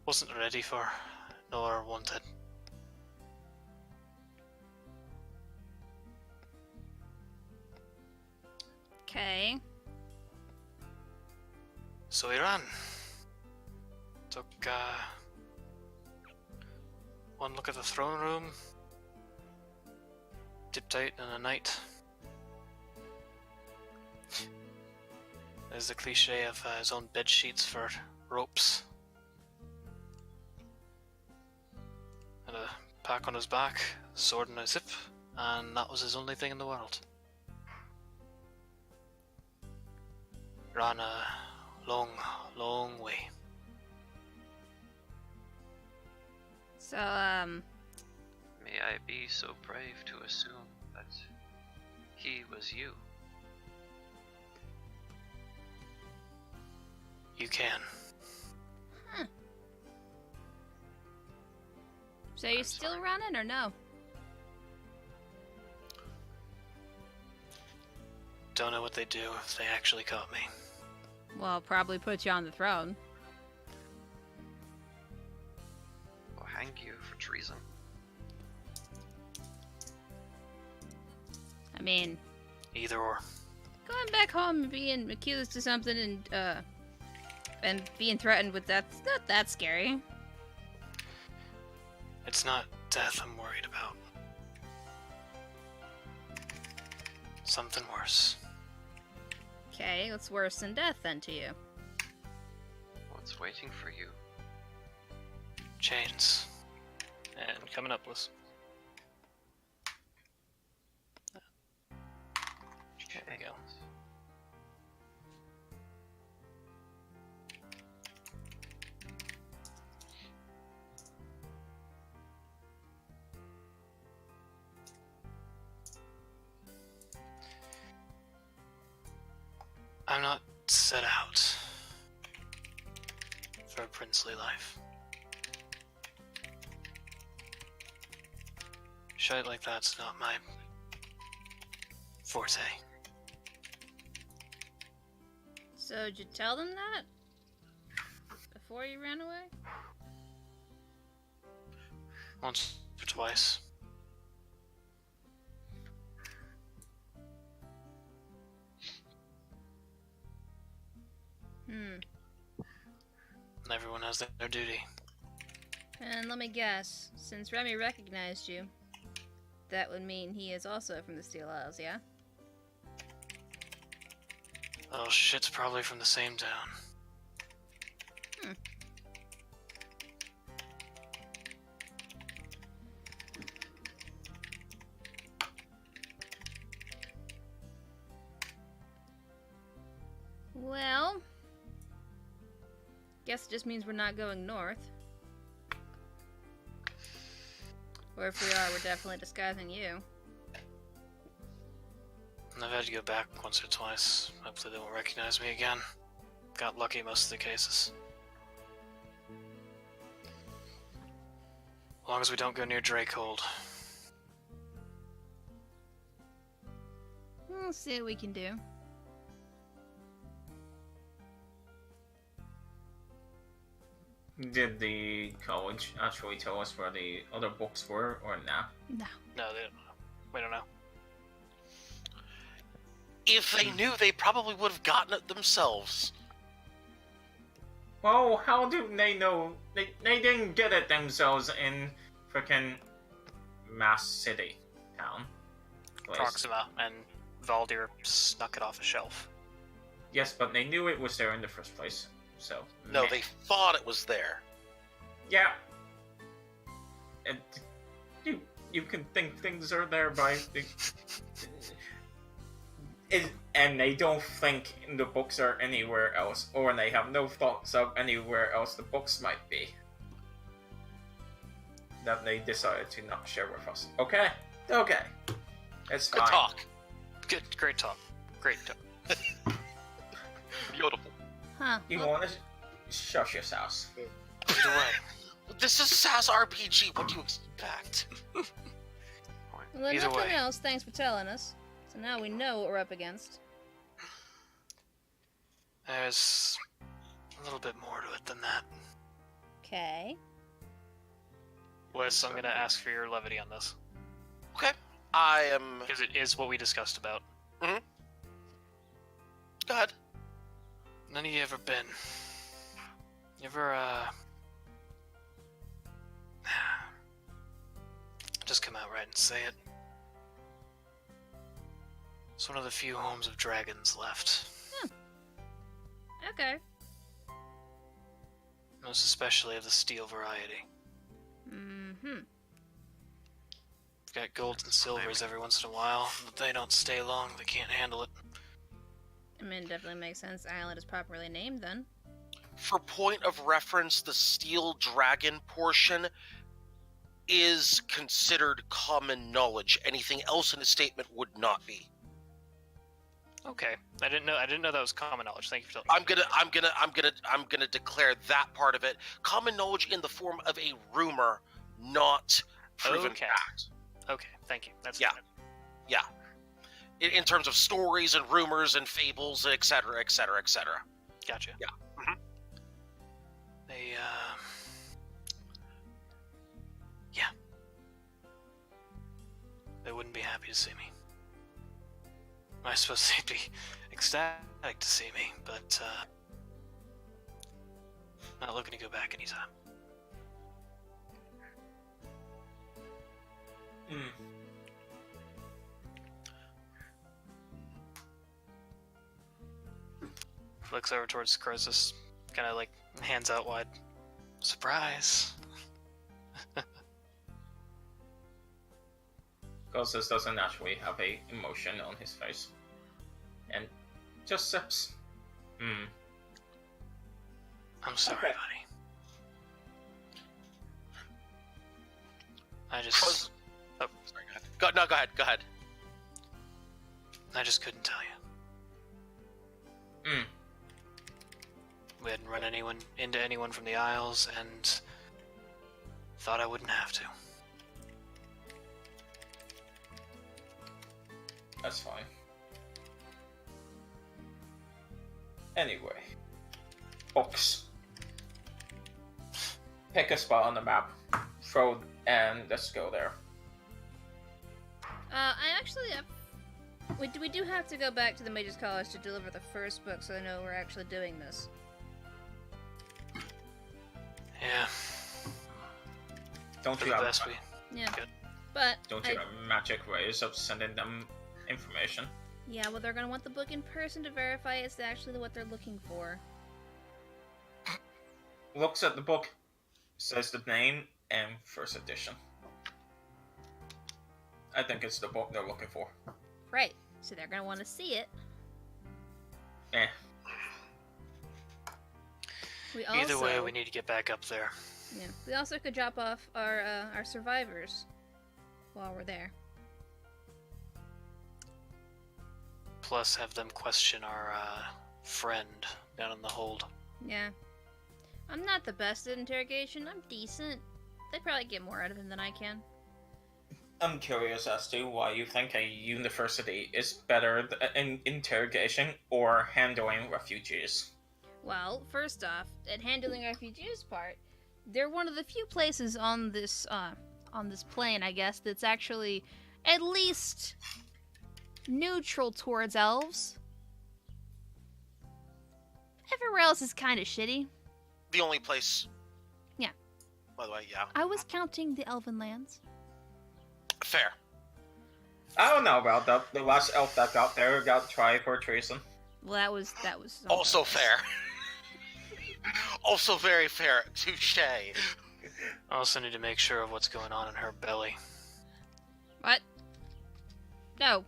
wasn't ready for, nor wanted. Okay. So he ran. Took one look at the throne room. Dipped out in the night. There's the cliche of his own bed sheets for ropes. And a pack on his back, sword in his hip, and that was his only thing in the world. Ran a long, long way. So, May I be so brave to assume that he was you. You can. Huh. So you I'm still sorry. running or no? Don't know what they'd do if they actually caught me. Well, probably put you on the throne. We'll hang you for treason. I mean, Either or. going back home and being accused of something and being threatened with that's not that scary. It's not death I'm worried about. Something worse. Okay, what's worse than death then to you? What's waiting for you? Chains. And coming up, Liz. There we go. I'm not set out for a princely life. Shit like that's not my forte. So did you tell them that? Before you ran away? Once or twice. And everyone has their duty. And let me guess, since Remy recognized you, that would mean he is also from the Steel Isles, yeah? Oh, shit's probably from the same town. Well, guess it just means we're not going north. Or if we are, we're definitely disguising you. I've had to go back once or twice. Hopefully they won't recognize me again. Got lucky most of the cases. As long as we don't go near Drakehold. We'll see what we can do. Did the college actually tell us where the other books were, or nah? No. No, they don't know. We don't know. If they knew, they probably would have gotten it themselves. Well, how do they know? They didn't get it themselves in frickin' Mass City town. Place. Proxima and Valdir snuck it off a shelf. Yes, but they knew it was there in the first place. So No, meh. they thought it was there. Yeah. And you can think things are there by and they don't think the books are anywhere else, or they have no thoughts of anywhere else the books might be. That they decided to not share with us. Okay? Okay. It's Good fine. talk. Good, great talk. Great talk. Beautiful. Huh. You Well, wanna shush yourselves. Either way. This is Sass RPG. What do you expect? well, if either nothing way. else, thanks for telling us. So now we know what we're up against. There's a little bit more to it than that. Okay. Liz, I'm gonna ask for your levity on this. Okay. I am. Because it is what we discussed about. Go ahead. None of you ever been. You ever, just come out right and say it. It's one of the few homes of dragons left. Okay. Most especially of the steel variety. Mm-hmm. We've got golds and silvers every once in a while, but they don't stay long. They can't handle it. I mean, it definitely makes sense. The island is properly named then. For point of reference, the steel dragon portion is considered common knowledge. Anything else in the statement would not be. Okay, I didn't know that was common knowledge. Thank you for telling me. I'm gonna declare that part of it common knowledge in the form of a rumor, not proven Okay. fact. Okay, thank you. That's Yeah. good. Yeah. In terms of stories and rumors and fables, etc., etc., etc. Gotcha. Yeah. Mhm. They yeah. They wouldn't be happy to see me. I suppose they'd be ecstatic to see me, but not looking to go back anytime. Looks over towards Croesus, kind of like hands out wide. Surprise! Ghosts doesn't naturally have a emotion on his face. And just sips. I'm sorry, Okay. buddy. I just... Sorry, go ahead. Go ahead. I just couldn't tell you. We hadn't run into anyone from the Isles, and thought I wouldn't have to. That's fine. Anyway. Books. Pick a spot on the map. And let's go there. I actually... we do have to go back to the Mage's College to deliver the first book, so I know we're actually doing this. Yeah, Don't for you the have best we... Yeah. Good. But... Don't you have magic ways of sending them information? Yeah, well, they're gonna want the book in person to verify it's actually what they're looking for. Looks at the book, says the name and first edition. I think it's the book they're looking for. Right. So they're gonna want to see it. Eh. We Either also, way, we need to get back up there. Yeah. We also could drop off our survivors while we're there. Plus, have them question our friend down in the hold. Yeah. I'm not the best at interrogation. I'm decent. They probably get more out of him than I can. I'm curious as to why you think a university is better in interrogation or handling refugees. Well, first off, at handling refugees part, they're one of the few places on this plane, I guess, that's actually at least neutral towards elves. Everywhere else is kind of shitty. The only place. Yeah. By the way, yeah. I was counting the elven lands. Fair. I don't know about that. The last elf that got there got tried for treason. Well, that was Also fair. Also very fair. Touche. I also need to make sure of what's going on in her belly. What? No.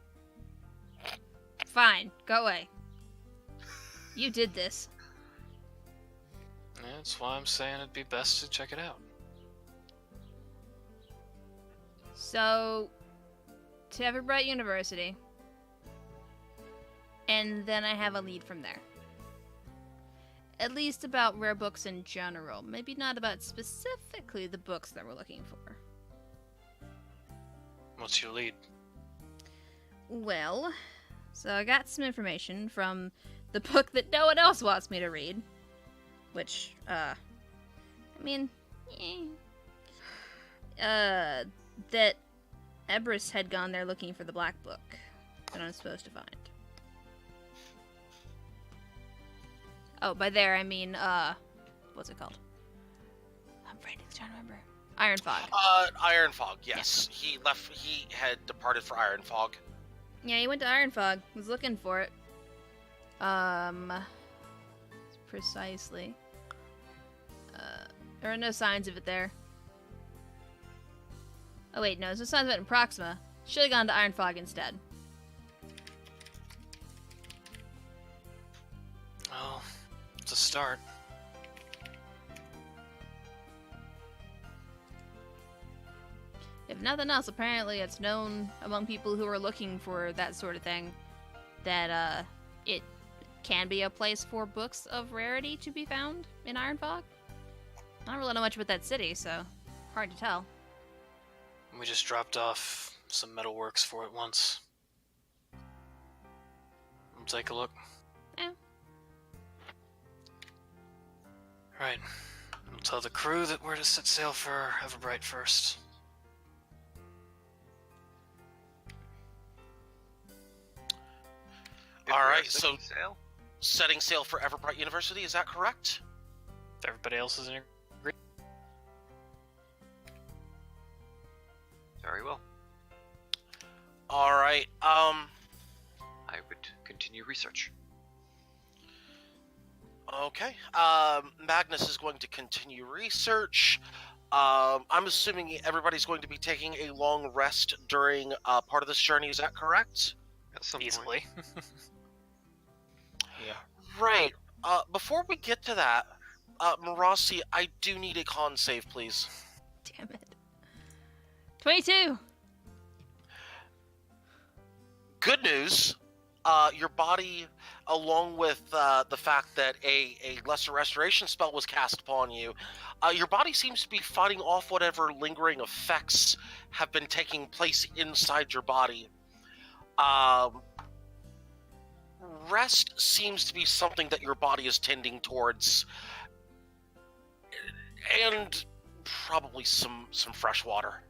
Fine, go away. You did this. Yeah, that's why I'm saying it'd be best to check it out. So, to Everbright University, and then I have a lead from there. At least about rare books in general. Maybe not about specifically the books that we're looking for. What's your lead? Well, so I got some information from the book that no one else wants me to read. Which, I mean, that Ebris had gone there looking for the black book that I'm supposed to find. Oh, by there I mean, what's it called? I'm trying to remember. Iron Fog. Iron Fog, yes. He had departed for Iron Fog. Yeah, he went to Iron Fog. Was looking for it. Precisely. There are no signs of it there. Oh wait, no, there's no signs of it in Proxima. Should have gone to Iron Fog instead. Well, it's a start. If nothing else, apparently it's known among people who are looking for that sort of thing. that it can be a place for books of rarity to be found in Ironfog. I don't really know much about that city, so hard to tell. We just dropped off some metalworks for it once. We'll take a look. Yeah. Right. We'll tell the crew that we're to set sail for Everbright first. If All we are right, so setting sail. setting sail for Everbright University, is that correct? If everybody else is in agreement. Very well. All right. I would continue research. Okay. Magnus is going to continue research. I'm assuming everybody's going to be taking a long rest during part of this journey. Is that correct? At some point. Easily. Yeah. Right. Before we get to that, Marasi, I do need a con save, please. Damn it. 22! Good news. Your body, along with the fact that a lesser restoration spell was cast upon you, your body seems to be fighting off whatever lingering effects have been taking place inside your body. Rest seems to be something that your body is tending towards, and probably some fresh water.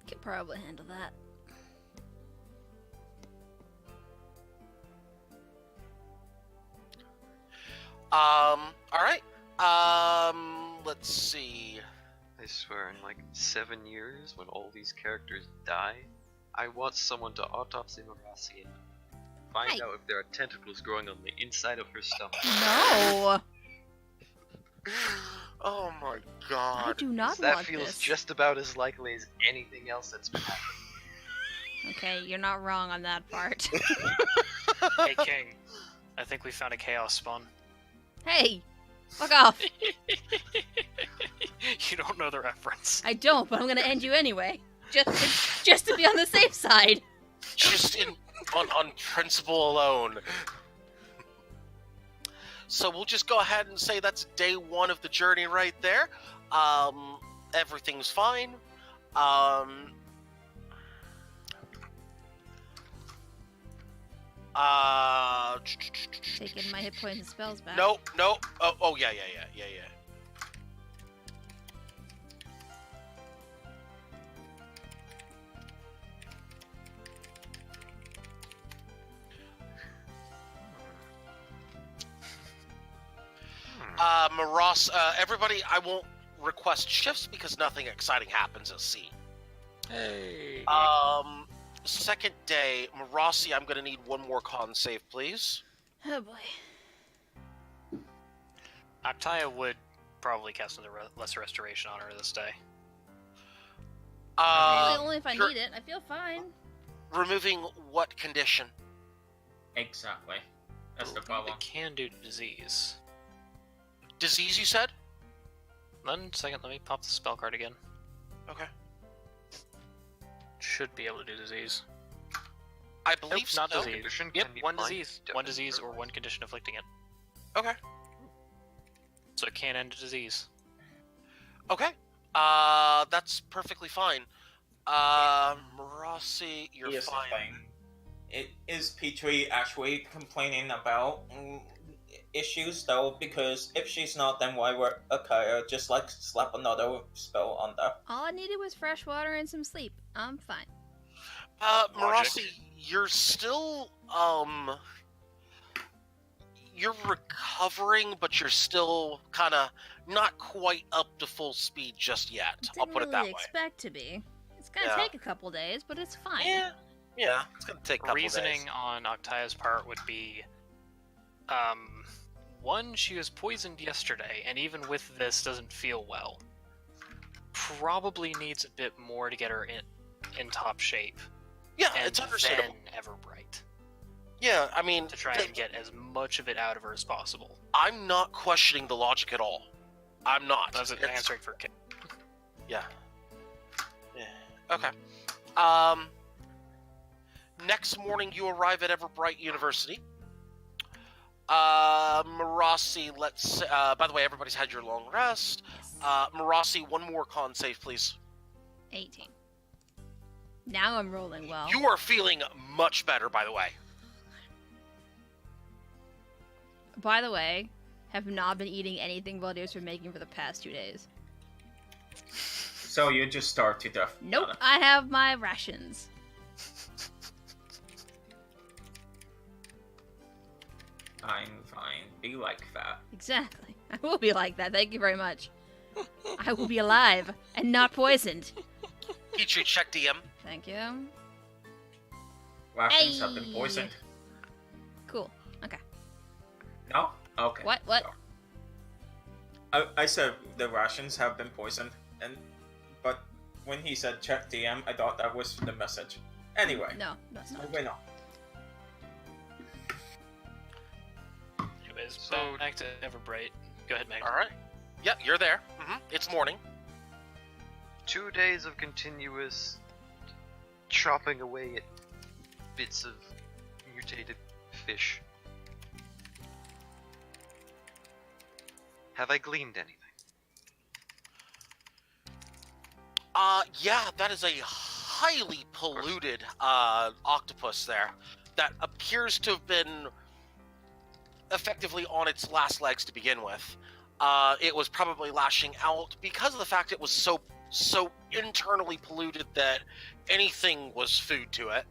Could probably handle that. Alright. Let's see. I swear, in like 7 years, when all these characters die, I want someone to autopsy Marasi and find Hey. out if there are tentacles growing on the inside of her stomach. No! Oh my I god. do not That want feels this. just about as likely as anything else that's been happening. Okay, you're not wrong on that part. Hey, King. I think we found a chaos spawn. Hey! Fuck off! You don't know the reference. I don't, but I'm gonna end you anyway. Just to be on the safe side. Just on principle alone. So we'll just go ahead and say that's day 1 of the journey right there. Everything's fine. Taking my hit points and spells back. Nope. Oh, yeah. Maros, everybody, I won't request shifts because nothing exciting happens at sea. Hey. Second day, Marasi, I'm gonna need one more con save, please. Oh boy. Octaya would probably cast another lesser restoration on her this day. Only if I you're- need it. I feel fine. Removing what condition? Exactly. That's the It problem. can do disease. Disease, you said? Then, second, let me pop the spell card again. Okay. Should be able to do disease. I believe Not so. disease. Condition Yep, can be one applied disease. to One death disease or otherwise. one condition afflicting it. Okay. So it can end a disease. Okay. That's perfectly fine. Marasi, you're Here's the fine. thing. Is Petrie actually complaining about issues though? Because if she's not, then why would Akaya just like slap another spell on there? All I needed was fresh water and some sleep. I'm fine. Marasi, you're still, you're recovering, but you're still kind of not quite up to full speed just yet. Didn't I'll put it that really way. expect to be. It's gonna Yeah. take a couple days, but it's fine. Yeah, it's gonna take a couple Reasoning days. on Octaya's part would be, one, she was poisoned yesterday, and even with this, doesn't feel well. Probably needs a bit more to get her in top shape. Yeah, And it's understandable. then Everbright, Yeah, I mean, to try and get as much of it out of her as possible. I'm not questioning the logic at all. I'm not. That's It's- answering for King. Yeah. Okay. next morning you arrive at Everbright University. Marasi, by the way, everybody's had your long rest. Yes. Marasi, one more con save, please. 18. Now I'm rolling well. You are feeling much better, by the way. By the way, have not been eating anything Valdir's been making for the past 2 days. So you just starve to death. Nope, I have my rations. Fine, fine. Be like that. Exactly. I will be like that. Thank you very much. I will be alive and not poisoned. Petrie, check DM. Thank you. Rations have Hey. been poisoned. Cool. Okay. No? Okay. What? I said the rations have been poisoned, but when he said check DM, I thought that was the message. Anyway, No, that's not. moving on. Anyways, So- back to Everbright. Go ahead, Meg. All right. Yep, you're there. It's morning. 2 days of continuous chopping away at bits of mutated fish. Have I gleaned anything? Yeah, that is a highly polluted octopus there that appears to have been effectively on its last legs to begin with. It was probably lashing out because of the fact it was so internally polluted that anything was food to it.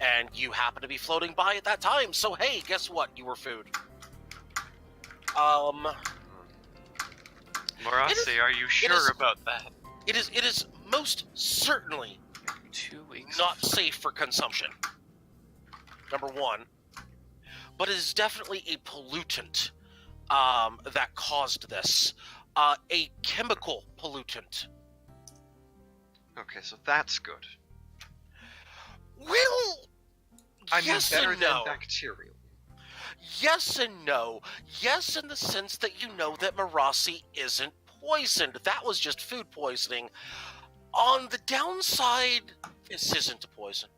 And you happened to be floating by at that time, so hey, guess what? You were food. Marasi, are you sure about that? It is most certainly 2 weeks. not safe for consumption. Number one. But it is definitely a pollutant that caused this. A chemical pollutant. Okay, so that's good. Well, I mean, yes better and than no. bacterial. Yes and no. Yes, in the sense that you know that Marasi isn't poisoned. That was just food poisoning. On the downside, this isn't a poison.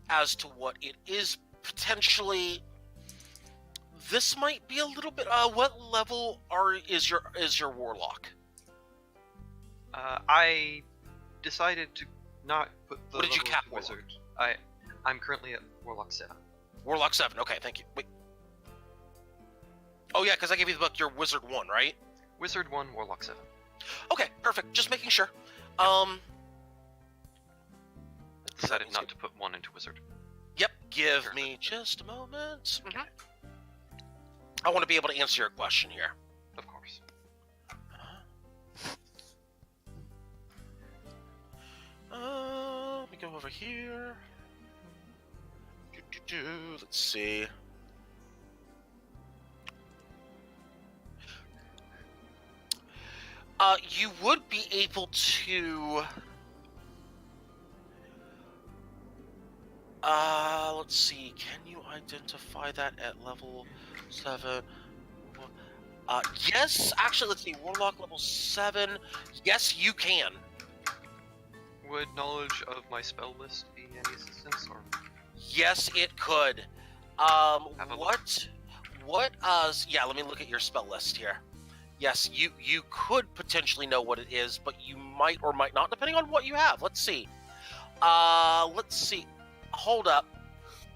As to what it is potentially, this might be a little bit. What level is your warlock? I decided to not put the What did you level cap of Warlock? wizard. I'm currently at Warlock 7. Warlock 7. Okay, thank you. Wait. Oh yeah, because I gave you the book. You're Wizard 1, right? Wizard 1, Warlock 7. Okay, perfect. Just making sure. I decided not to put 1 into Wizard. Yep. Give me just a moment. I want to be able to answer your question here. Of course. Let me go over here. Let's see. You would be able to. Let's see. Can you identify that at level 7? Yes. Actually, let's see. Warlock level 7. Yes, you can. Would knowledge of my spell list be any assistance, or Yes, it could. Have a What? Yeah. Let me look at your spell list here. Yes, you could potentially know what it is, but you might or might not, depending on what you have. Let's see. Let's see. Hold up.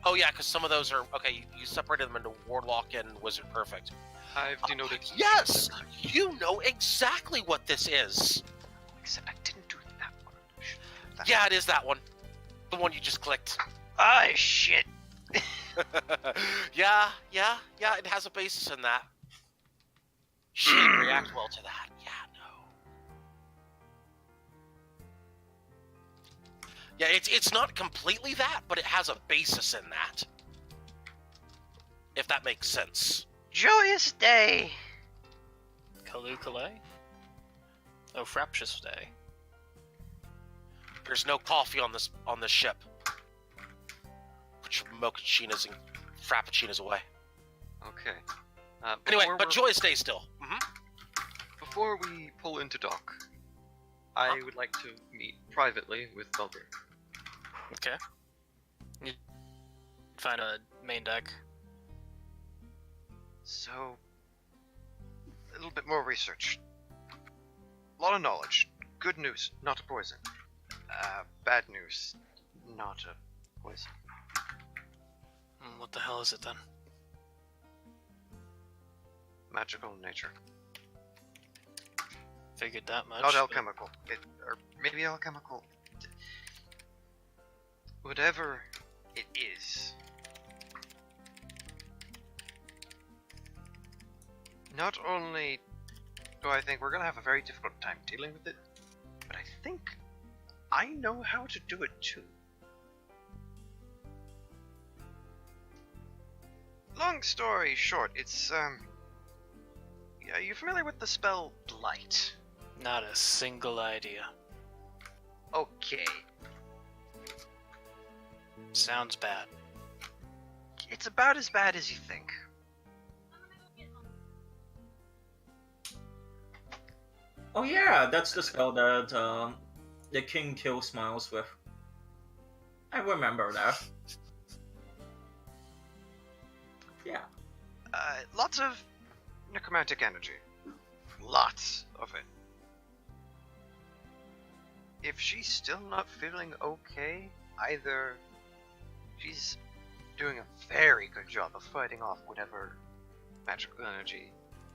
Oh yeah, because some of those are okay. You separated them into warlock and wizard. Perfect. I've denoted? Yes, you know exactly what this is. Except I didn't do that one. Yeah, it is that one. The one you just clicked. Ah, shit. Yeah. It has a basis in that. She didn't react well to that. Yeah, no. Yeah, it's not completely that, but it has a basis in that. If that makes sense. Joyous day. Kalukale? Oh, Fraptious Day. There's no coffee on this ship. Put your mochachinas and frappuccinos away. Okay. Anyway, before but we're- joyous day still. Before we pull into dock, I would like to meet privately with Belber. Okay. You find a main deck. So, a little bit more research. A lot of knowledge. Good news, not a poison. Bad news, not a poison. What the hell is it then? Magical in nature. Figured that much. Not but- alchemical. Or maybe alchemical. Whatever it is. Not only do I think we're gonna have a very difficult time dealing with it, but I think I know how to do it too. Long story short, it's, yeah, are you familiar with the spell Blight? Not a single idea. Okay, Sounds bad. it's about as bad as you think. Oh yeah, that's the spell that the king kills smiles with. I remember that. Yeah. Lots of necromantic energy. Lots of it. If she's still not feeling okay, either she's doing a very good job of fighting off whatever magical energy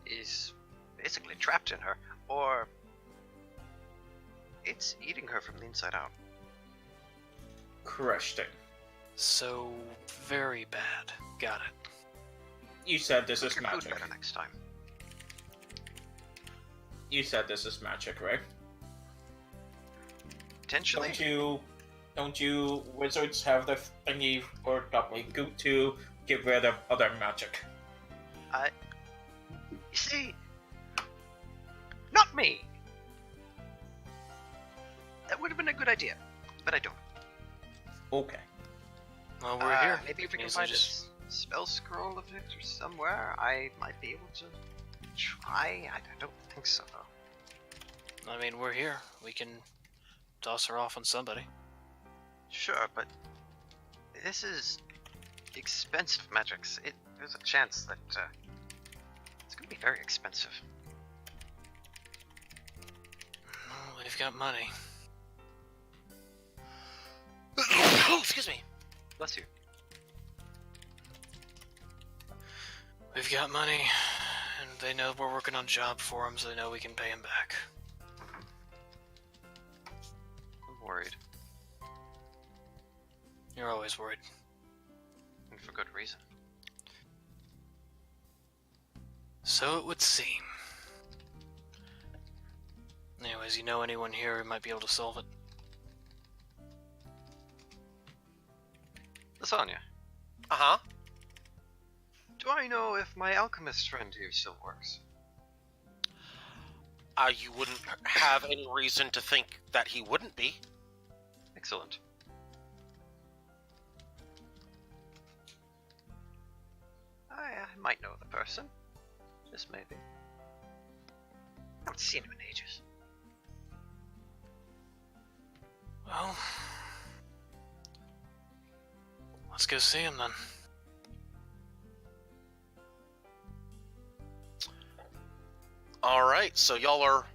is basically trapped in her, or it's eating her from the inside out. Crushed it. So very bad. Got it. You said this Cook is your food magic. better next time. You said this is magic, right? Potentially. Don't you wizards have the thingy or probably go to get rid of other magic? You see, not me. That would have been a good idea, but I don't. Okay. Well, we're here. Maybe if we can Means find I a spell scroll of it or somewhere, I might be able to try. I don't think so, though. I mean, we're here. We can toss her off on somebody. Sure, but this is expensive magics. There's a chance that it's going to be very expensive. Well, we've got money. Excuse me. Bless you. We've got money, and they know we're working on a job for them, so they know we can pay them back. I'm worried, You're always worried. and for good reason. So it would seem. Anyways, you know anyone here who might be able to solve it? Lasagna, Uh-huh. do I know if my alchemist friend here still works? You wouldn't have any reason to think that he wouldn't be. Excellent. I might know the person. Just maybe. I haven't seen him in ages. Well, let's go see him then. Alright, so y'all are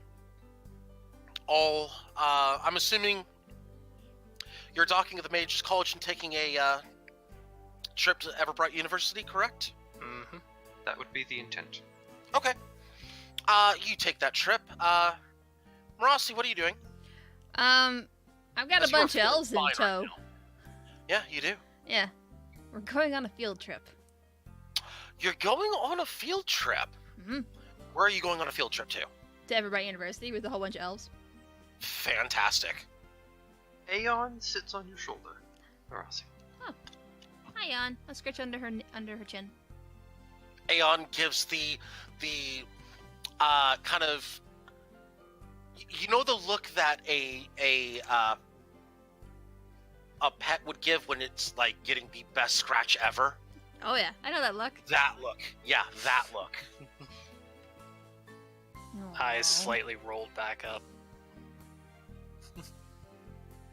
all, I'm assuming you're docking at the Mages College and taking a trip to Everbright University, correct? Mm-hmm. That would be the intent. Okay. You take that trip. Rossi, what are you doing? I've got a Unless you are bunch of feeling elves in fine right tow. now. Yeah, you do. Yeah. We're going on a field trip. You're going on a field trip. Mm-hmm. Where are you going on a field trip to? To Everbright University with a whole bunch of elves. Fantastic. Aeon sits on your shoulder, Rossi. Hi, Jan. I'll scratch under her chin. Aeon gives the kind of, you know, the look that a pet would give when it's like getting the best scratch ever. Oh yeah, I know that look. That look. Yeah, that look. Oh. Eyes slightly rolled back up.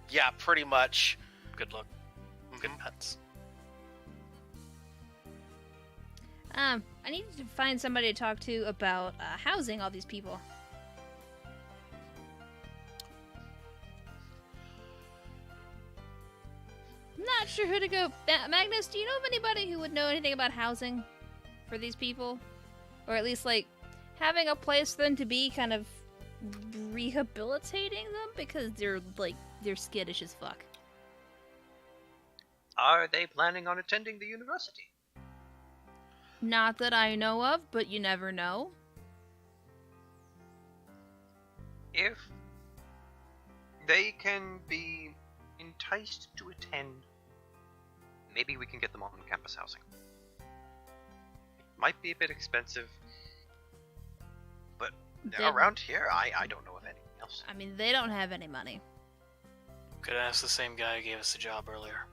Yeah, pretty much. Good luck. Good pets. I need to find somebody to talk to about housing all these people. Not sure who to go. Magnus, do you know of anybody who would know anything about housing for these people? Or at least, like, having a place for them to be, kind of rehabilitating them? Because they're skittish as fuck. Are they planning on attending the university? Not that I know of, but you never know. If they can be enticed to attend, maybe we can get them on campus housing. Might be a bit expensive, but around here, I don't know of anything else. I mean, they don't have any money. Could ask the same guy who gave us the job earlier.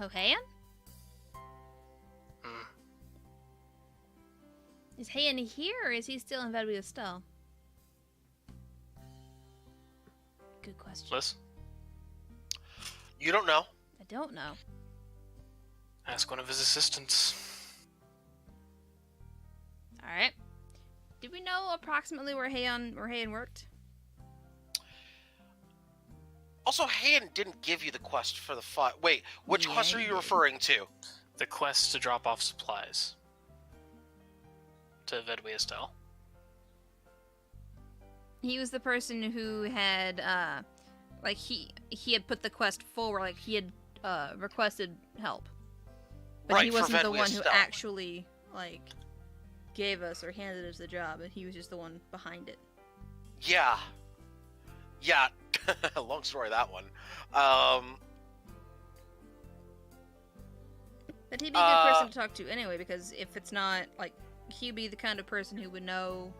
Okay, Ann? Hmm. Is Hayan here, or is he still in bed with Estelle? Good question. Liz? You don't know. I don't know. Ask one of his assistants. Alright. Do we know approximately where Hayan worked? Also, Hayan didn't give you the quest for the fight. Wait, which Yeah, quest are he you did. referring to? The quest to drop off supplies. To Vedwi Estelle. He was the person who had, he had put the quest forward, like, he had, requested help. But Right, he for wasn't the Vedwi one who Estelle. actually, like, gave us or handed us the job. He was just the one behind it. Yeah. Yeah. Long story, that one. But he'd be a good person to talk to anyway, because if it's not, like, he'd be the kind of person who would know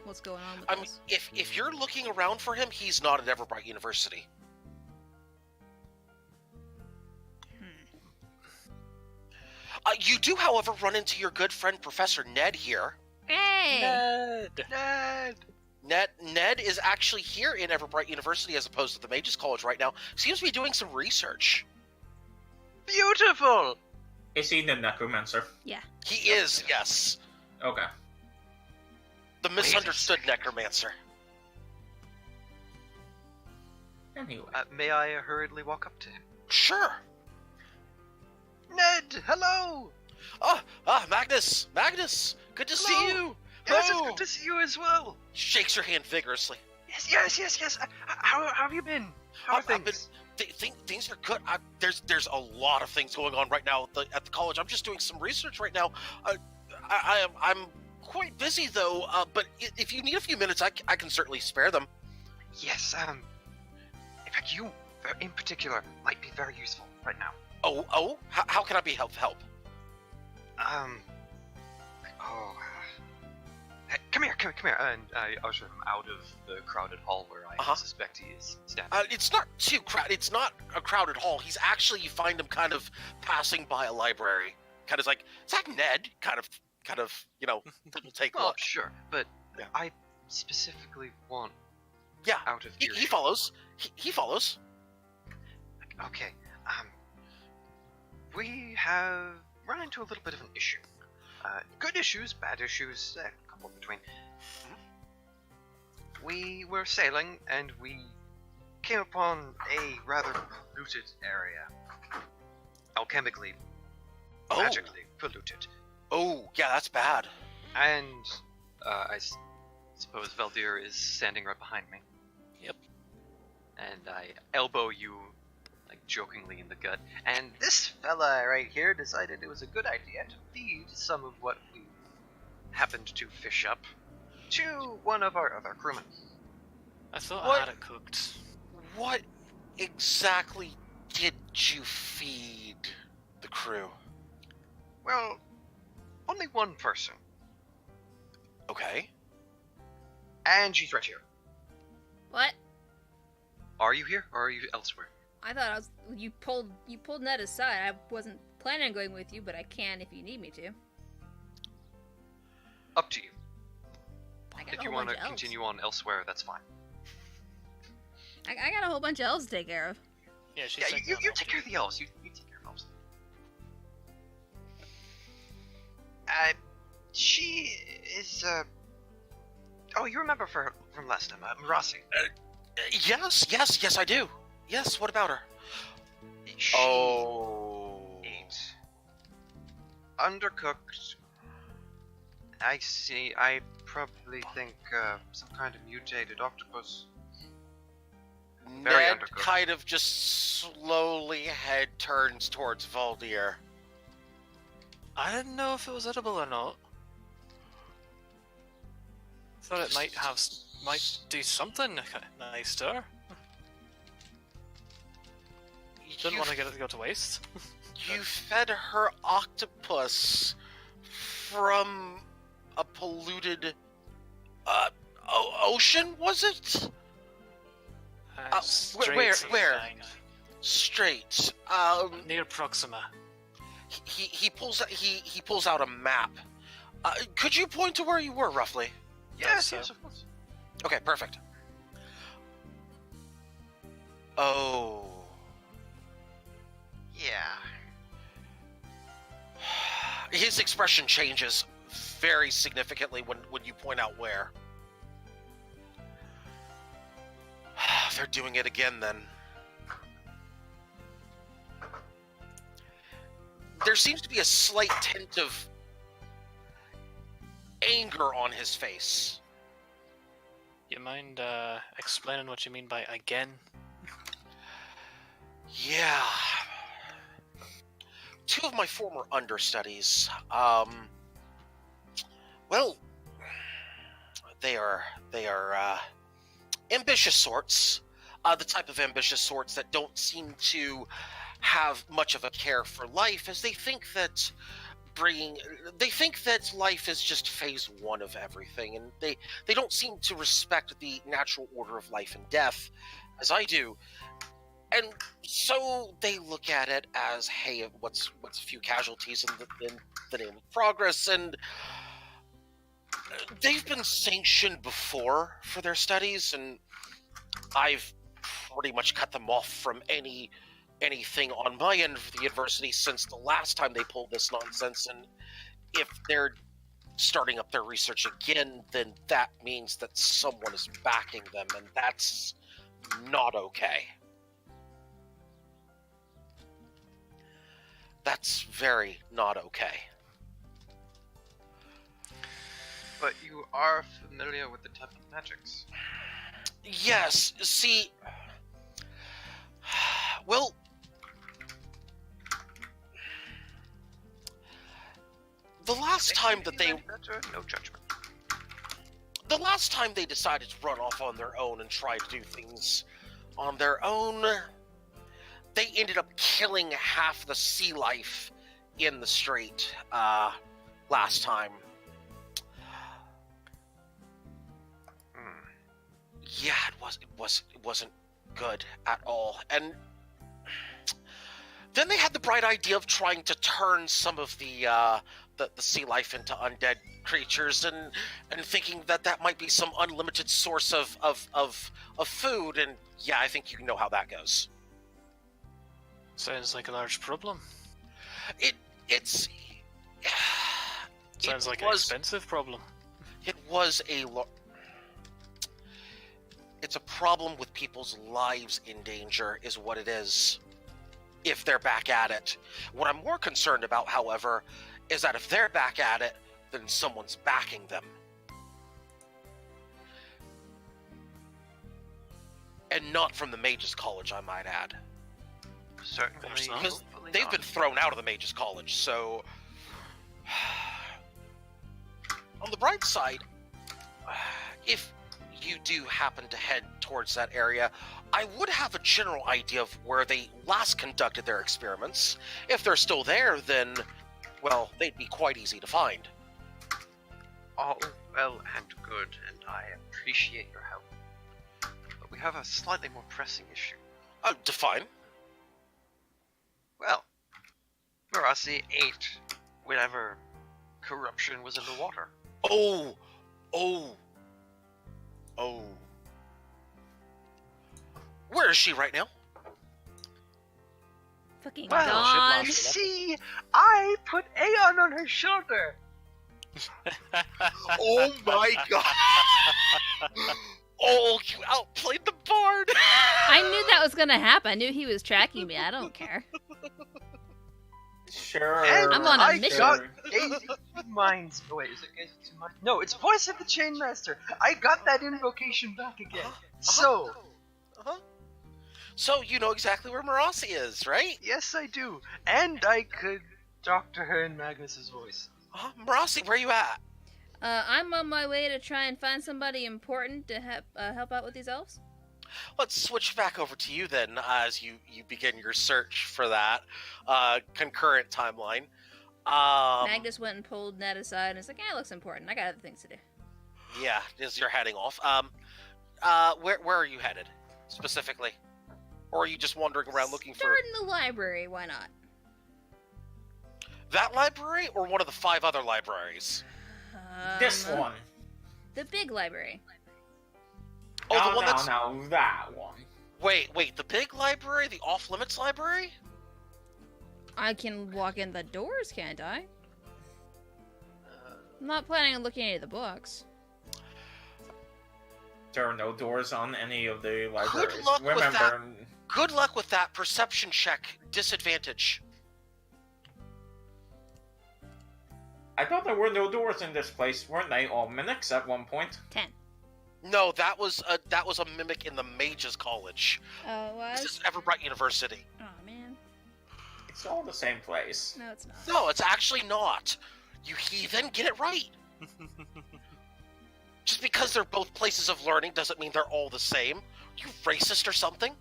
what's going on with I mean, us. if you're looking around for him, he's not at Everbright University. You do, however, run into your good friend Professor Ned here. Hey! Ned is actually here in Everbright University as opposed to the Mages College right now. Seems to be doing some research. Beautiful! Is he the necromancer? Yeah. He is, yes. Okay. The misunderstood necromancer. Anyway. May I hurriedly walk up to him? Sure. Ned, hello! Magnus! Magnus! Good to see Hello. you! Yes, Oh. it's good to see you as well. Shakes your hand vigorously. Yes. How have you been? How are I've been- things? Things are good. There's a lot of things going on right now at the college. I'm just doing some research right now. I'm quite busy though. But if you need a few minutes, I can certainly spare them. Yes, in fact, you, in particular, might be very useful right now. Oh, how can I be help? Hey, come here, and I usher him out of the crowded hall where I suspect he is standing. It's not too crowded. It's not a crowded hall. He's actually, you find him kind of passing by a library. Kind of like, is that Ned? Kind of, little take Well, look. sure, but Yeah. I specifically want Yeah, out of he earshot. follows. He follows. Okay, we have run into a little bit of an issue. Good issues, bad issues, a couple between. We were sailing and we came upon a rather polluted area. Alchemically, magically polluted. Oh, yeah, that's bad. And I suppose Valdir is standing right behind me. Yep. And I elbow you, like, jokingly in the gut. And this fella right here decided it was a good idea to feed some of what we happened to fish up to one of our other crewmen. I thought What? I had it cooked. What exactly did you feed the crew? Well, only one person. Okay. And she's right here. What? Are you here, or are you elsewhere? I thought you pulled Ned aside. I wasn't planning on going with you, but I can if you need me to. Up to you. I got If a you whole want bunch to of elves. continue on elsewhere, that's fine. I got a whole bunch of elves to take care of. Yeah, she's Yeah, taking you on take Alfie. care of the elves. You take care of elves. She is, Oh, you remember from last time, Marasi. Yes, I do. Yes, what about her? She Oh. ate undercooked. I see. I probably think some kind of mutated octopus. Very Ned undercooked. kind of just slowly head turns towards Valdir. I didn't know if it was edible or not. Thought it might do something nice to her. Didn't want to get it to go to waste. You fed her octopus from a polluted ocean, was it? Straight where? to the thing. Straight. Near Proxima. He pulls out a map. Could you point to where you were roughly? Yes, so. yes, of course. Okay, perfect. Oh. Yeah. His expression changes very significantly when you point out where. They're doing it again then. There seems to be a slight tint of anger on his face. You mind explaining what you mean by again? Yeah. Two of my former understudies, well, they are ambitious sorts. The type of ambitious sorts that don't seem to have much of a care for life, as they think that life is just phase one of everything, and they don't seem to respect the natural order of life and death, as I do. And so they look at it as, hey, what's a few casualties in the name of progress, and they've been sanctioned before for their studies, and I've pretty much cut them off from anything on my end of the university since the last time they pulled this nonsense. And if they're starting up their research again, then that means that someone is backing them, and that's not okay. That's very not okay. But you are familiar with the type of magics. Yes, see... Well... The last time that they... Better, no judgment. The last time they decided to run off on their own and try to do things on their own, they ended up killing half the sea life in the strait last time. Yeah, it wasn't good at all. And then they had the bright idea of trying to turn some of the sea life into undead creatures, and thinking that might be some unlimited source of food. And yeah, I think you know how that goes. Sounds like a large problem. It's Sounds it like an was- expensive problem. It was it's a problem with people's lives in danger, is what it is, if they're back at it. What I'm more concerned about, however, is that if they're back at it, then someone's backing them. And not from the Mages College, I might add. Certainly. Course not. Because hopefully they've not. been thrown out of the Mages College, so... On the bright side, if you do happen to head towards that area, I would have a general idea of where they last conducted their experiments. If they're still there, then, well, they'd be quite easy to find. All well and good, and I appreciate your help. But we have a slightly more pressing issue. Define. Well, Marasi ate whatever corruption was in the water. Oh, Oh. Where is she right now? Fucking Well, gone. you see, I put Aeon on her shoulder. Oh my god! Oh, you outplayed the bard! I knew that was gonna happen. I knew he was tracking me. I don't care. Sure. And I'm on a I mission. got minds. Oh, wait, is it Gaze of Mind? No, it's Voice of the Chainmaster. I got that invocation back again. So, Uh-huh. So, you know exactly where Marasi is, right? yes, I do. And I could talk to her in Magnus's voice. Marasi, where you at? I'm on my way to try and find somebody important to help out with these elves. Let's switch back over to you then, as you begin your search for that concurrent timeline. Magnus went and pulled Ned aside and was like, "Yeah, it looks important. I got other things to do." Yeah, as you're heading off. Where are you headed, specifically? Or are you just wandering around looking for... Start in the library, why not? that library, or one of the 5 other libraries? This one. The big library. Oh, no, the one that's... No, that one. Wait, the big library? The off-limits library? I can walk in the doors, can't I? I'm not planning on looking at any of the books. There are no doors on any of the libraries. luck with Remember, that. Good luck with that perception check. Disadvantage. I thought there were no doors in this place. Weren't they all mimics at one point? 10. No, that was a mimic in the Mages College. Oh, it was? This is Everbright University. Oh, man. It's all the same place. No, it's not. No, it's actually not. You heathen, get it right. Just because they're both places of learning doesn't mean they're all the same. You racist or something?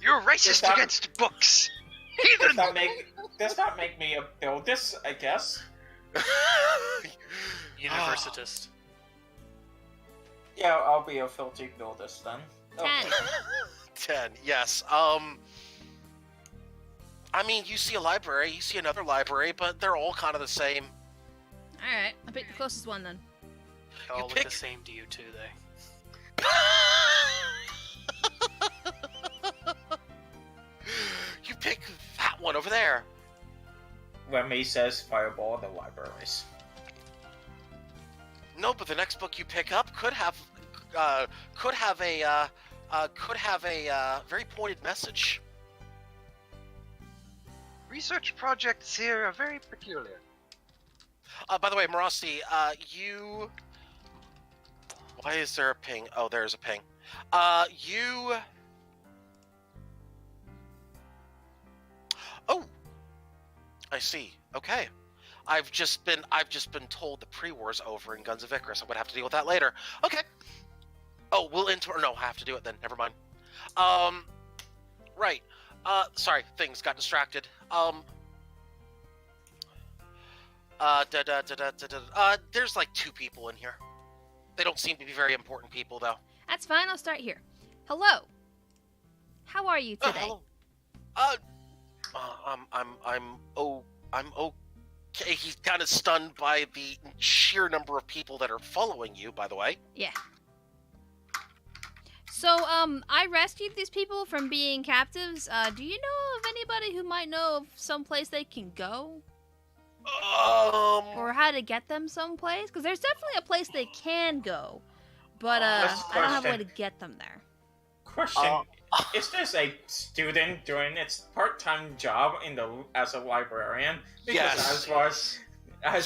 You're racist that- against books. Does that make me a buildist, I guess? Universitist. Yeah, I'll be a filthy buildist then. 10. 10, yes. I mean, you see a library, you see another library, but they're all kind of the same. Alright, I'll pick the closest one then. They all look pick- the same to you too, they. You pick that one over there. When me says fireball the libraries. No, but the next book you pick up could have a very pointed message. Research projects here are very peculiar. By the way, Marasti, you... Why is there a ping? Oh, there's a ping. You... Oh! I see. Okay. I've just been told the pre-war's over in Guns of Icarus. I'm gonna have to deal with that later. Okay. Oh, we'll no, I have to do it then. Never mind. Right. Sorry, things got distracted. There's like 2 people in here. They don't seem to be very important people, though. That's fine, I'll start here. Hello. How are you today? Hello. I'm okay. He's kind of stunned by the sheer number of people that are following you, by the way. Yeah. So, I rescued these people from being captives. Do you know of anybody who might know of someplace they can go? Or how to get them someplace? Because there's definitely a place they can go. But, I don't have a way to get them there. Question: is this a student doing its part-time job as a librarian? Because Yes. as far as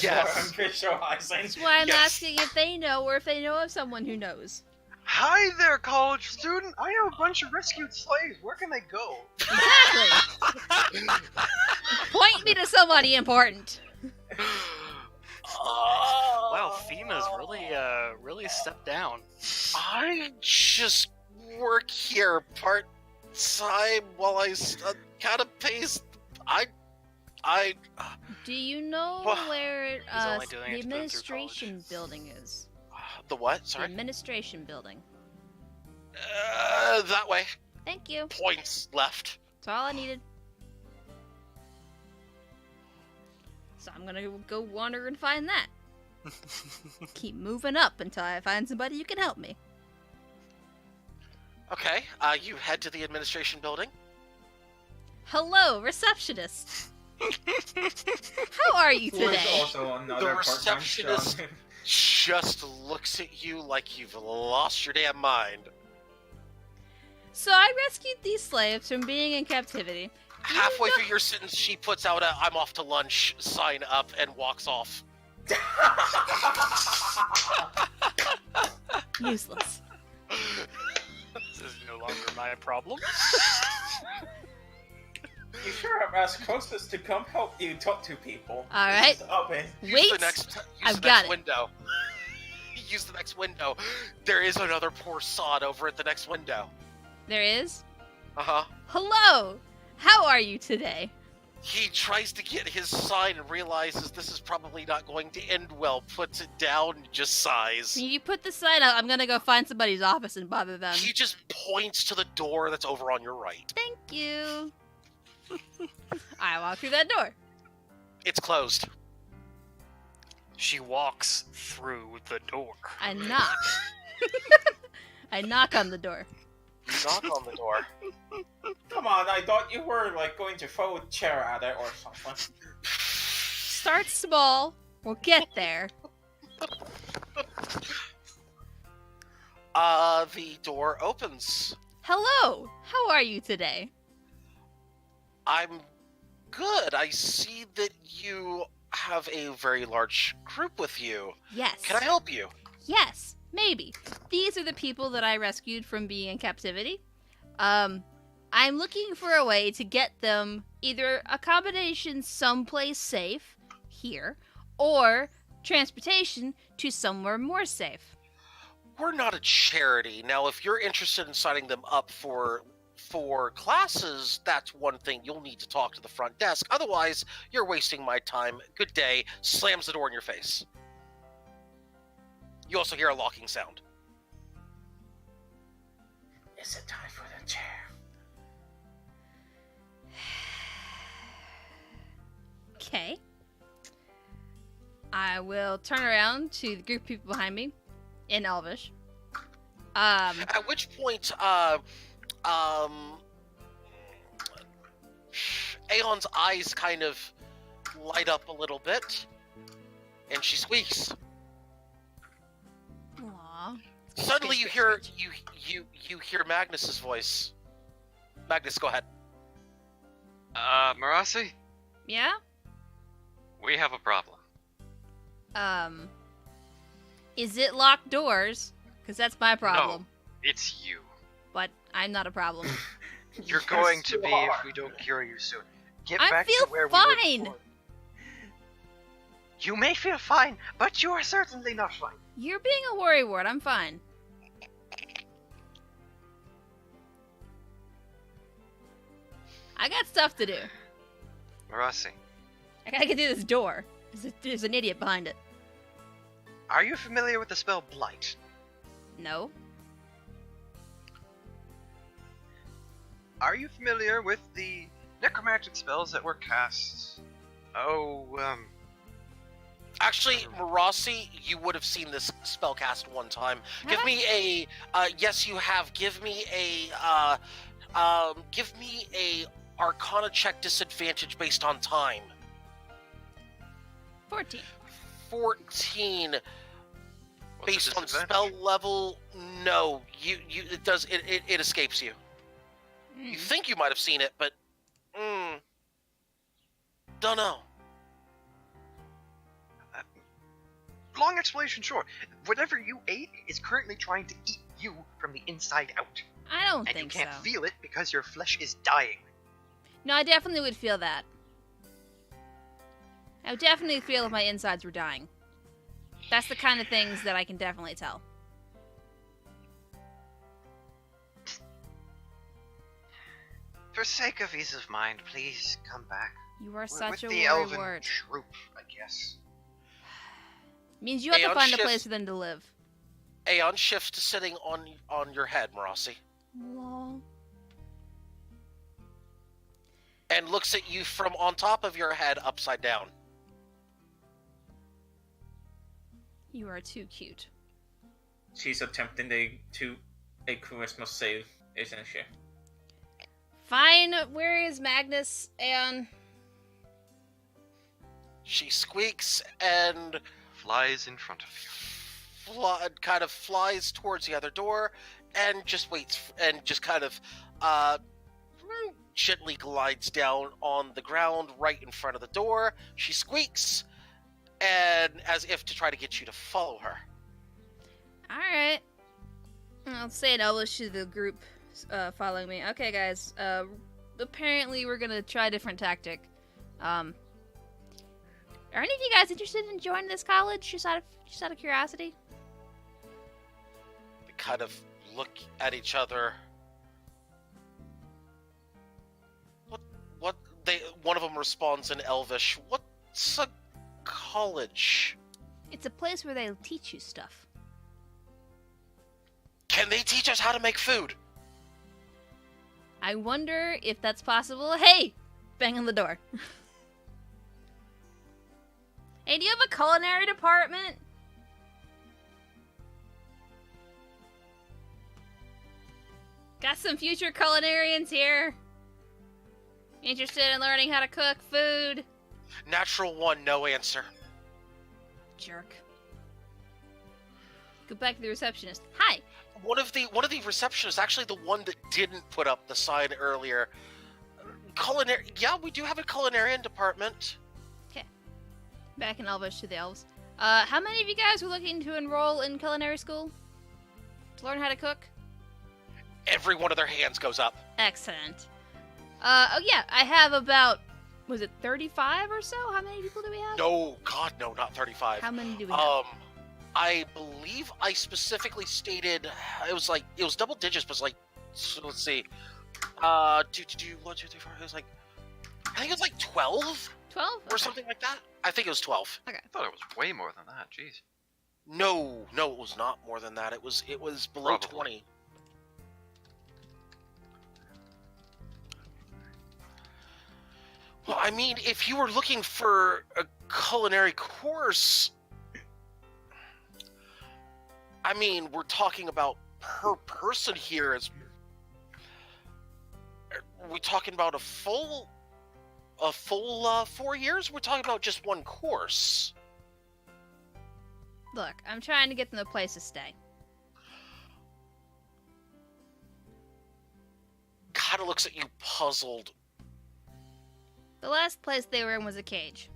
Yes. I'm visualizing, That's why I'm Yes. asking if they know or if they know of someone who knows. Hi there, college student. I know a bunch of rescued slaves. Where can I go? Exactly. Point me to somebody important. Wow, FEMA's really stepped down. I just work here part-time while I kind of pays... Do you know Wha- where only doing it the to put him through administration college. building is? The what? The Sorry? administration building. That way. Thank you. Points left. That's all I needed. So I'm gonna go wander and find that. Keep moving up until I find somebody who can help me. Okay, you head to the administration building. Hello, receptionist. How are you Who is today? also another The part-time receptionist- strong. Just looks at you like you've lost your damn mind. So I rescued these slaves from being in captivity. Halfway through your sentence, she puts out a "I'm off to lunch" sign up and walks off. Useless. This is no longer my problem. You sure have asked closest to come help you talk to people. All right. This is open. Wait, Use I've the got next it. window. Use the next window. There is another poor sod over at the next window. There is. Uh-huh. Hello. How are you today? He tries to get his sign and realizes this is probably not going to end well, puts it down, and just sighs. You put the sign out. I'm gonna go find somebody's office and bother them. He just points to the door that's over on your right. Thank you. I walk through that door. It's closed. She walks through the door. I knock. I knock on the door. You knock on the door. Come on, I thought you were like going to throw a chair at it or something. Start small. We'll get there. The door opens. Hello. How are you today? I'm good. I see that you have a very large group with you. Yes. Can I help you? Yes, maybe. These are the people that I rescued from being in captivity. I'm looking for a way to get them either accommodation someplace safe, here, or transportation to somewhere more safe. We're not a charity. Now, if you're interested in signing them up for classes, that's one thing. You'll need to talk to the front desk. Otherwise, you're wasting my time. Good day. Slams the door in your face. You also hear a locking sound. Is it time for the chair? Okay. I will turn around to the group of people behind me in Elvish. At which point, Aeon's eyes kind of light up a little bit, and she squeaks. Aw. Suddenly, you hear you hear Magnus's voice. Magnus, go ahead. Marasi, Yeah? we have a problem. Is it locked doors? Because that's my problem. It's you. But I'm not a problem. You're Yes, going to you be are. if we don't cure you soon. Get I back feel to where we fine. were before. You may feel fine, but you are certainly not fine. You're being a worrywart. I'm fine. I got stuff to do. Marasi, I gotta get through this door. There's an idiot behind it. are you familiar with the spell Blight? No. Are you familiar with the necromantic spells that were cast? Actually, Marasi, you would have seen this spell cast one time. Give me a yes, you have. Give me a Arcana check disadvantage based on time. 14. 14 What's the based on disadvantage? spell level. No, it escapes you. You think you might have seen it, but don't know. Long explanation short. Whatever you ate is currently trying to eat you from the inside out. I don't And you think can't so. feel it because your flesh is dying. No, I definitely would feel that. I would definitely feel if my insides were dying. That's the kind of things that I can definitely tell. For sake of ease of mind, please come back. You are We're such with a the elven worrywart. troop, I guess. Means you have to Aeon find a shifts- place for them to live. Aeon shifts to sitting on your head, Marasi, Lol. and looks at you from on top of your head upside down. You are too cute. She's attempting a charisma save, isn't she? Fine, where is Magnus and... She squeaks and Flies in front of you. kind of flies towards the other door and just waits and just kind of gently glides down on the ground right in front of the door. She squeaks and as if to try to get you to follow her. Alright. I'll say it Elvish to the group following me. Okay, guys. Apparently we're gonna try a different tactic. Are any of you guys interested in joining this college? Just out of curiosity? They kind of look at each other. What one of them responds in Elvish. What's a college? It's a place where they'll teach you stuff. Can they teach us how to make food? I wonder if that's possible. Hey! Bang on the door. Hey, do you have a culinary department? Got some future culinarians here. Interested in learning how to cook food? Natural one, no answer. Jerk. Go back to the receptionist. Hi. One of the receptionists, actually the one that didn't put up the sign earlier. Yeah, we do have a culinarian department. Back in Elvish to the elves. How many of you guys were looking to enroll in culinary school? To learn how to cook? Every one of their hands goes up. Excellent. Oh yeah, I have about, was it 35 or so? How many people do we have? No, God, no, not 35. How many do we have? I believe I specifically stated it was double digits, but so let's see. 1, 2, 3, 4. It was I think it was 12? 12? Or something like that. I think it was 12. I thought it was way more than that. Jeez. No, it was not more than that. It was below Probably. 20. Well, I mean, if you were looking for a culinary course, I mean, we're talking about per person here. Are we talking about a full 4 years? We're talking about just one course. Look, I'm trying to get them a place to stay. Kind of looks at you puzzled. The last place they were in was a cage.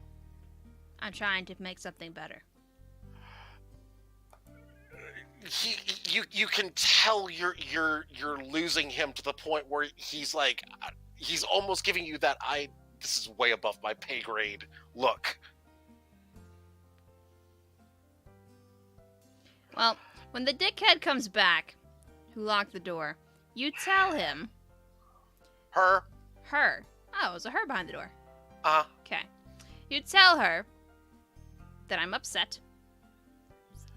I'm trying to make something better. You can tell you're losing him to the point where he's almost giving you that this is way above my pay grade look. Well, when the dickhead comes back, who locked the door, you tell him... Her? Her. Oh, it was a her behind the door. Okay. You tell her that I'm upset.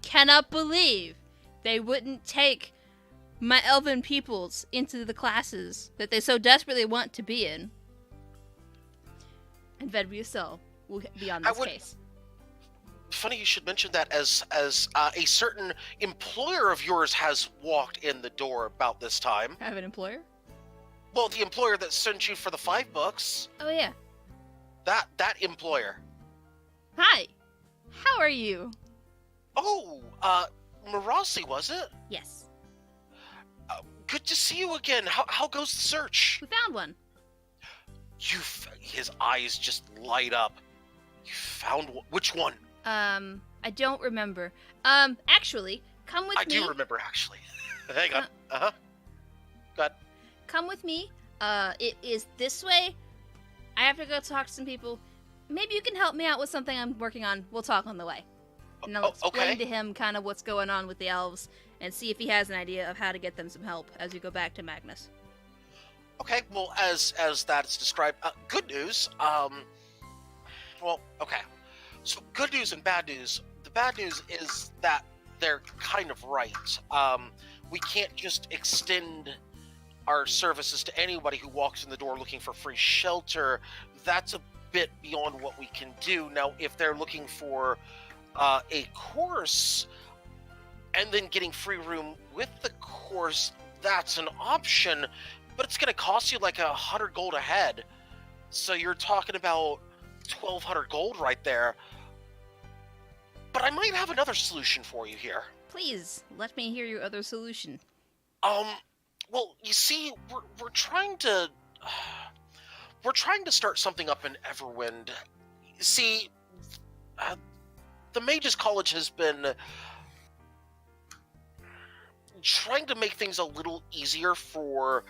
Cannot believe they wouldn't take my elven peoples into the classes that they so desperately want to be in. And Vedriusel will be on this case. Funny you should mention that, as a certain employer of yours has walked in the door about this time. I have an employer? Well, the employer that sent you for the 5 books. Oh, yeah. That employer. Hi. How are you? Oh, Marasi, was it? Yes. Good to see you again. How goes the search? We found one. His eyes just light up. You found which one? I don't remember. Actually, come with me. I do remember, actually. Hang on. Go ahead. Come with me. It is this way. I have to go talk to some people. Maybe you can help me out with something I'm working on. We'll talk on the way. And I'll explain to him kind of what's going on with the elves and see if he has an idea of how to get them some help as we go back to Magnus. Okay, well, as that is described, good news. Well, okay. So, good news and bad news. The bad news is that they're kind of right. We can't just extend our services to anybody who walks in the door looking for free shelter. That's a bit beyond what we can do. Now, if they're looking for a course and then getting free room with the course, that's an option, but it's going to cost you like 100 gold a head. So you're talking about 1,200 gold right there. But I might have another solution for you here. Please, let me hear your other solution. Well, you see, we're trying to start something up in Everwind. See, the Mages College has been trying to make things a little easier for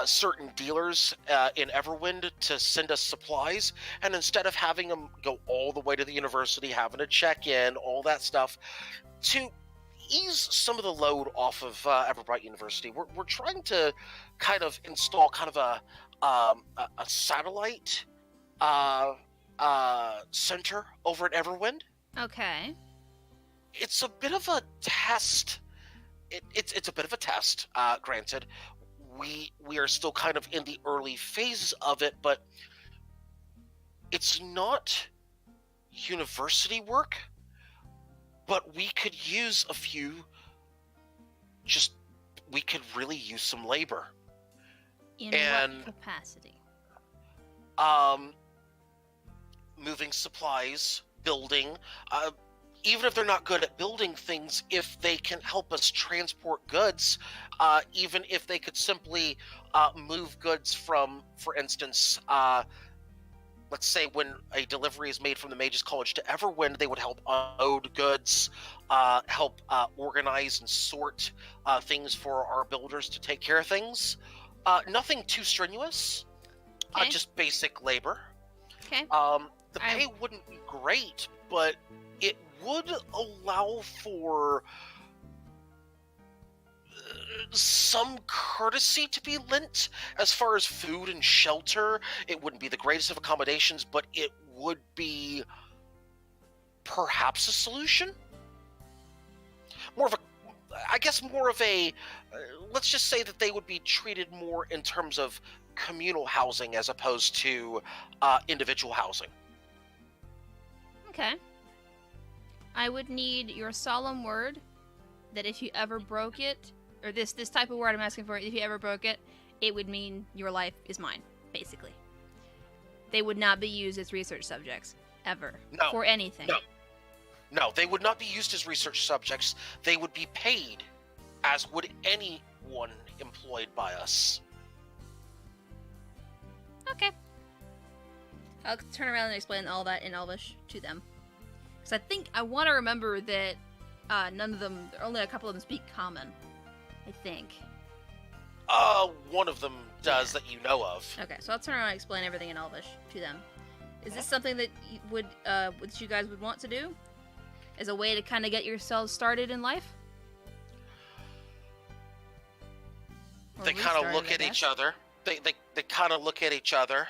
certain dealers in Everwind to send us supplies, and instead of having them go all the way to the university, having to check in, all that stuff, to ease some of the load off of Everbright University, we're trying to kind of install kind of a satellite center over at Everwind. Okay. It's a bit of a test. It's a bit of a test, granted. We are still kind of in the early phases of it, but it's not university work. But we could use we could really use some labor. In what capacity? Moving supplies, building, even if they're not good at building things, if they can help us transport goods, even if they could simply move goods from, for instance, let's say when a delivery is made from the Mages College to Everwind, they would help unload goods, help organize and sort things for our builders to take care of things. Nothing too strenuous, Okay. just basic labor. Okay. The pay wouldn't be great, but it would allow for some courtesy to be lent as far as food and shelter. It wouldn't be the greatest of accommodations, but it would be perhaps a solution. More of a, let's just say that they would be treated more in terms of communal housing as opposed to individual housing. Okay. I would need your solemn word that if you ever broke it, or this type of word I'm asking for, if you ever broke it, it would mean your life is mine, basically. They would not be used as research subjects, ever, No. for anything. No, they would not be used as research subjects. They would be paid, as would anyone employed by us. Okay. I'll turn around and explain all that in Elvish to them. Because I want to remember that none of them, only a couple of them speak common. I think. One of them does that you know of. Okay, so I'll turn around and explain everything in Elvish to them. Is this something that you guys would want to do? As a way to kind of get yourselves started in life? Or They kind of restarted, look I at guess? each other. They kind of look at each other.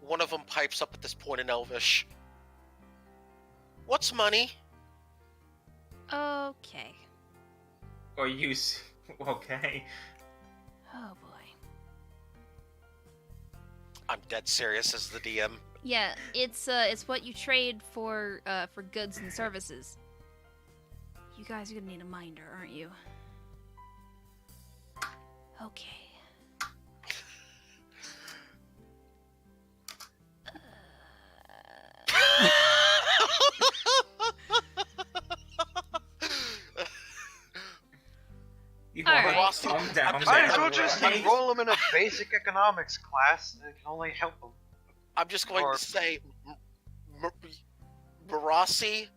One of them pipes up at this point in Elvish. What's money? Okay. Or use. Okay. Oh boy. I'm dead serious as the DM. Yeah, it's what you trade for goods and services. You guys are gonna need a minder, aren't you? Okay. You All want right. to calm down. Might as there, well just right? enroll them in a basic economics class. It can only help them. I'm just going Or- to say, Marasi,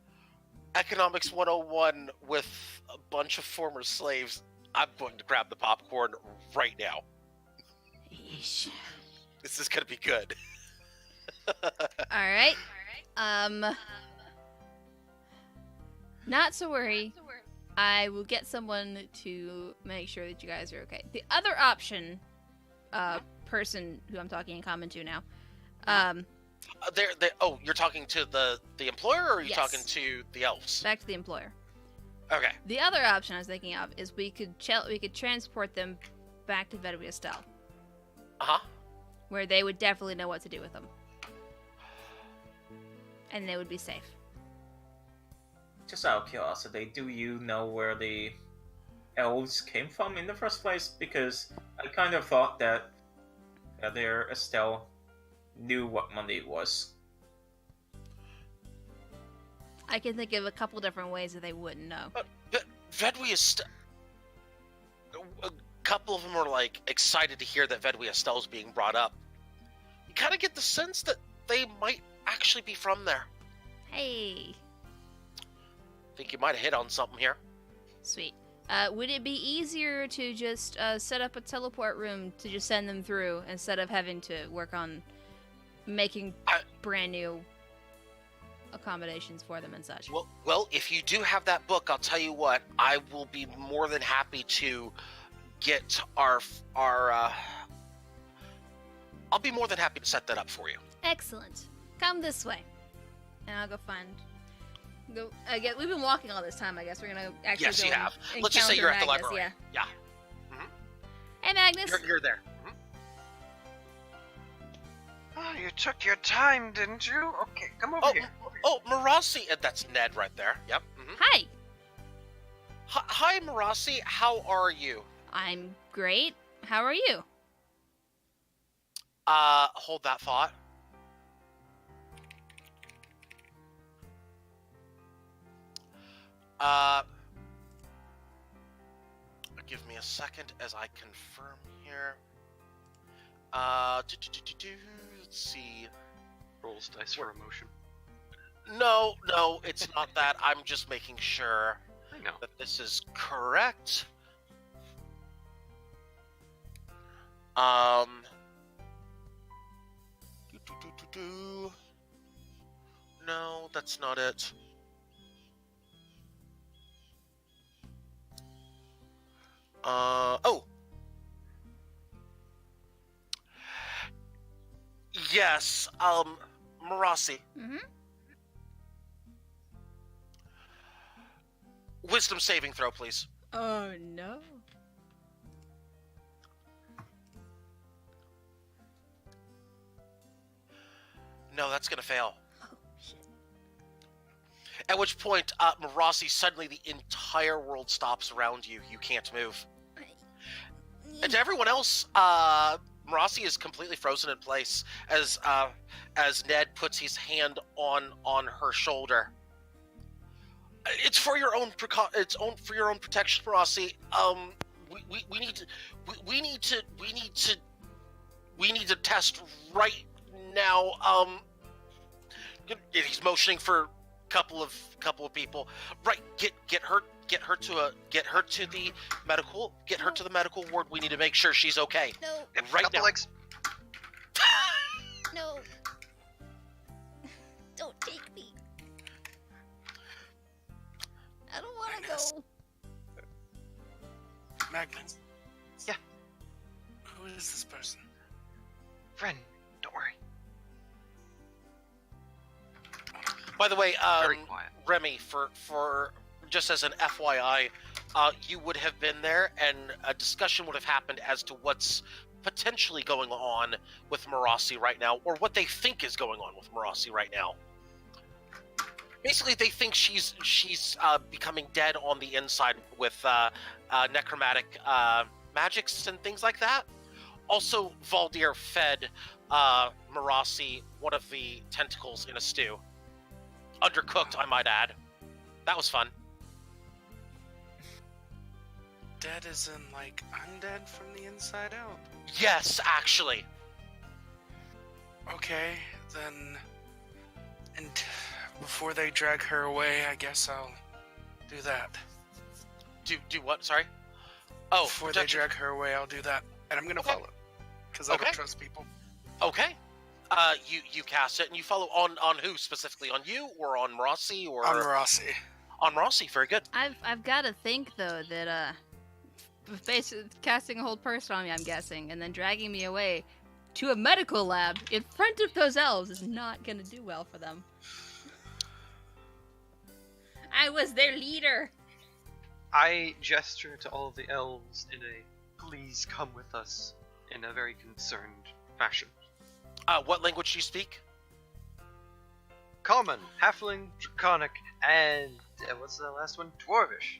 Economics 101 with a bunch of former slaves. I'm going to grab the popcorn right now. Yeesh. This is going to be good. All right. Not to worry. I will get someone to make sure that you guys are okay. The other option, person who I'm talking in common to now, Oh, you're talking to the employer, or are you Yes. talking to the elves? back to the employer. Okay. The other option I was thinking of is we could transport them back to Vedwiestel. Uh-huh. where they would definitely know what to do with them. And they would be safe. Just out of curiosity, do you know where the elves came from in the first place? Because I kind of thought that their Estelle knew what money was. I can think of a couple different ways that they wouldn't know. But Vedwi is a couple of them are like excited to hear that Vedwi Estelle is being brought up. You kind of get the sense that they might actually be from there. Hey. Think you might have hit on something here. Sweet. Would it be easier to just set up a teleport room to just send them through instead of having to work on making brand new accommodations for them and such? Well, if you do have that book, I'll tell you what, I will be more than happy to get I'll be more than happy to set that up for you. Excellent. Come this way. And I'll go find... we've been walking all this time, I guess. We're gonna actually Yes, go you have. and Let's just say encounter you're at the Magnus, library. Yeah. Yeah. Hey, Magnus. You're there. Oh, you took your time, didn't you? Okay, come over here. Oh, Marasi, that's Ned right there. Yep. Hi. Hi, Marasi. How are you? I'm great. How are you? Hold that thought. Give me a second as I confirm here. Let's see. Rolls dice for emotion. No, it's not that. I'm just making sure I know. that this is correct. No, that's not it. Oh. Yes, Marasi. Mm-hmm. Wisdom saving throw, please. Oh, no. No, that's gonna fail. Oh, shit. At which point, Marasi, suddenly the entire world stops around you. You can't move. And to everyone else, Marasi is completely frozen in place as Ned puts his hand on her shoulder. It's for your own for your own protection, Marasi. We need to test right now. He's motioning for a couple of people. Right, get her to the medical ward. We need to make sure she's okay. No. Right Couple now. legs. No. Don't take me. I don't want to Magnus. go. Magnus. Yeah. Who is this person? Friend, don't worry. By the way, Very quiet. Remy, for just as an FYI, you would have been there, and a discussion would have happened as to what's potentially going on with Marasi right now, or what they think is going on with Marasi right now. Basically, they think she's becoming dead on the inside with necromantic magics and things like that. Also, Valdir fed Marasi one of the tentacles in a stew. Undercooked, I might add. That was fun. Dead as in, like, undead from the inside out? Yes, actually. Okay, then... And before they drag her away, I guess I'll do that. Do what? Sorry. Oh, Before they drag her away, I'll do that. And I'm gonna Okay. follow. Because I Okay. don't trust people. Okay. You cast it, and you follow on who specifically? On you, or on Marasi, or I'm Rossi. on Marasi? Very good. I've got to think though that basically casting a whole person on me, I'm guessing, and then dragging me away to a medical lab in front of those elves is not gonna do well for them. I was their leader. I gesture to all of the elves in a "please come with us" in a very concerned fashion. What language do you speak? Common, Halfling, Draconic, and what's the last one? Dwarvish.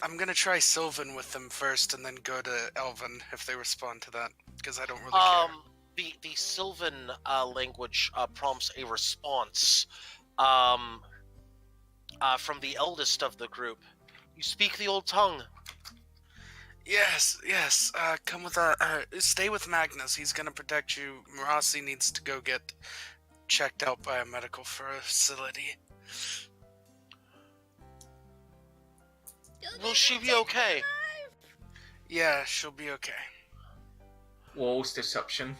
I'm gonna try Sylvan with them first, and then go to Elven if they respond to that, because I don't really The Sylvan language prompts a response from the eldest of the group. You speak the old tongue. Yes. Come with stay with Magnus. He's gonna protect you. Marasi needs to go get checked out by a medical facility. Will she be okay? Yeah, she'll be okay. Wolves deception.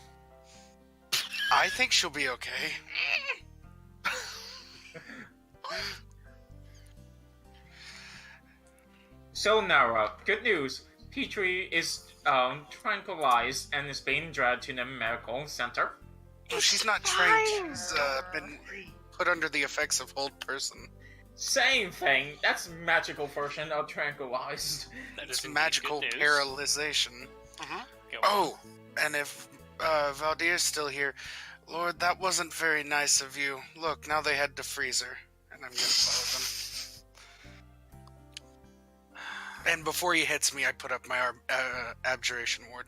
I think she'll be okay. So Nara, good news. Petrie is tranquilized and is being dragged to the medical center. Well, she's not trained. She's been put under the effects of hold person. Same thing. That's magical version of tranquilized. That It's is indeed magical good news. paralyzation. Go on. Oh, and if Valdir's still here, Lord, that wasn't very nice of you. Look, now they head to Freezer, and I'm gonna follow them. And before he hits me, I put up my abjuration ward.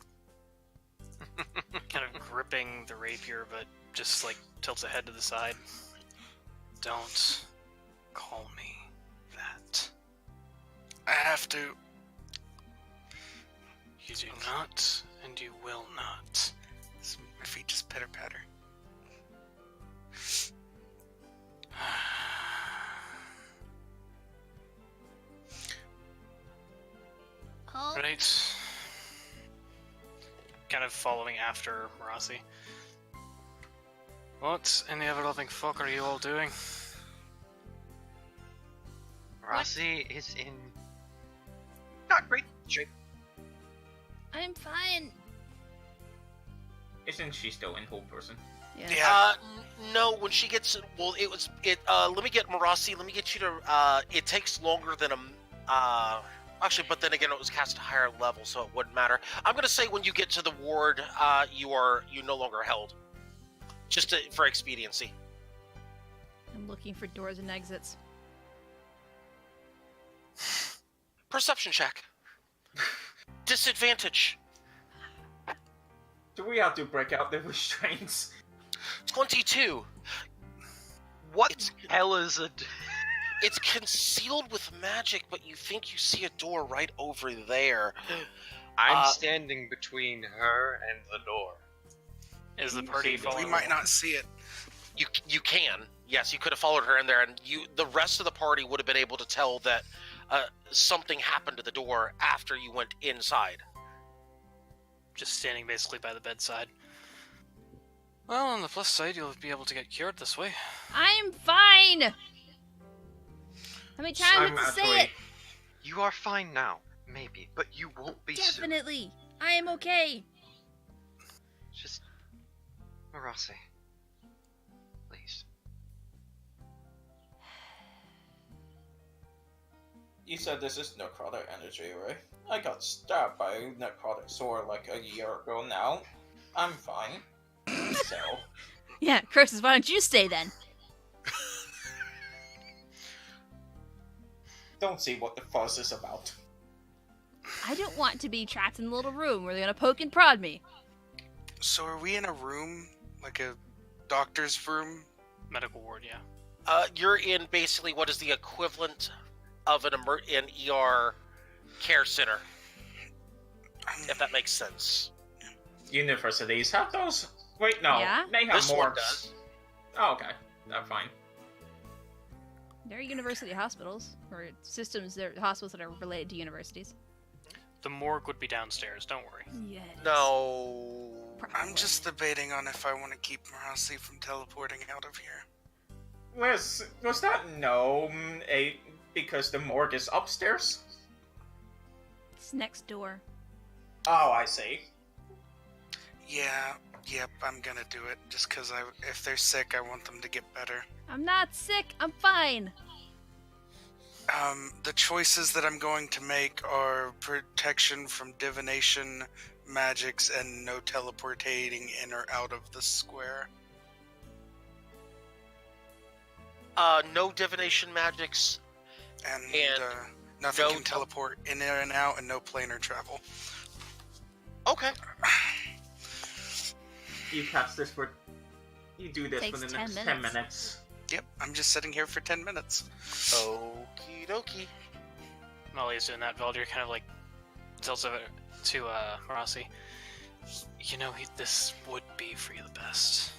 Kind of gripping the rapier, but just like tilts it head to the side. Don't call me that. I have to. You do not, and you will not. My feet just pitter patter. Oh, Right. Kind of following after Marasi. What in the ever-loving fuck are you all doing? Rossi is in not great shape. I'm fine. Isn't she still in whole person? Yeah. No, when she gets, well, let me get Marasi, let me get you to, it takes longer than actually, but then again, it was cast at a higher level, so it wouldn't matter. I'm gonna say when you get to the ward, you no longer held. Just for expediency. I'm looking for doors and exits. Perception check. Disadvantage. Do we have to break out the restraints? 22. What hell is it? It's concealed with magic, but you think you see a door right over there. I'm standing between her and the door. Is the party We following? We might not see it. You can. Yes, you could have followed her in there, and the rest of the party would have been able to tell that something happened to the door after you went inside. Just standing basically by the bedside. Well, on the plus side, you'll be able to get cured this way. I'm fine. How many times I'm have to say actually. it? You are fine now, maybe, but you won't be soon. Definitely. I am okay. Just Marasi. Please. You said this is necrotic energy, right? I got stabbed by a necrotic sword like a year ago now. I'm fine. So, Yeah, curses. Why don't you stay then? don't see what the fuss is about. I don't want to be trapped in a little room where they're gonna poke and prod me. So are we in a room, like a doctor's room? Medical ward, yeah. You're in basically what is the equivalent of an ER care center, if that makes sense. Universities have those? Wait, no. Yeah? They have This one morgues. does. Oh, okay. That's fine. They're university hospitals, or systems, they're hospitals that are related to universities. The morgue would be downstairs, don't worry. Yes. No. I'm just debating on if I want to keep Marasi from teleporting out of here. Was that no because the morgue is upstairs? It's next door. Oh, I see. Yep, I'm gonna do it. Just because if they're sick, I want them to get better. I'm not sick. I'm fine. The choices that I'm going to make are protection from divination magics and no teleportating in or out of the square. No divination magics. And, And nothing no can teleport in there and out, and no planar travel. Okay. You cast this for. You do this Takes for the 10 next minutes. 10 minutes. Yep, I'm just sitting here for 10 minutes. Okie dokie. While he's doing that, Valdir kind of like tells it to Rossi. You know, this would be for you the best.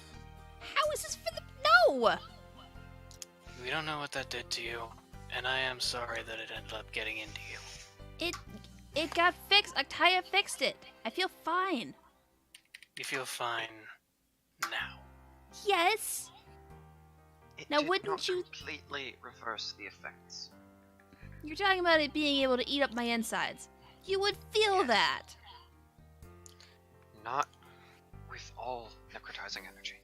How is this for the... No! We don't know what that did to you, and I am sorry that it ended up getting into you. It got fixed. Aktaya fixed it. I feel fine. You feel fine now. Yes. It Now, did wouldn't not you- completely reverse the effects. You're talking about it being able to eat up my insides. You would feel Yes. that. Not with all necrotizing energy.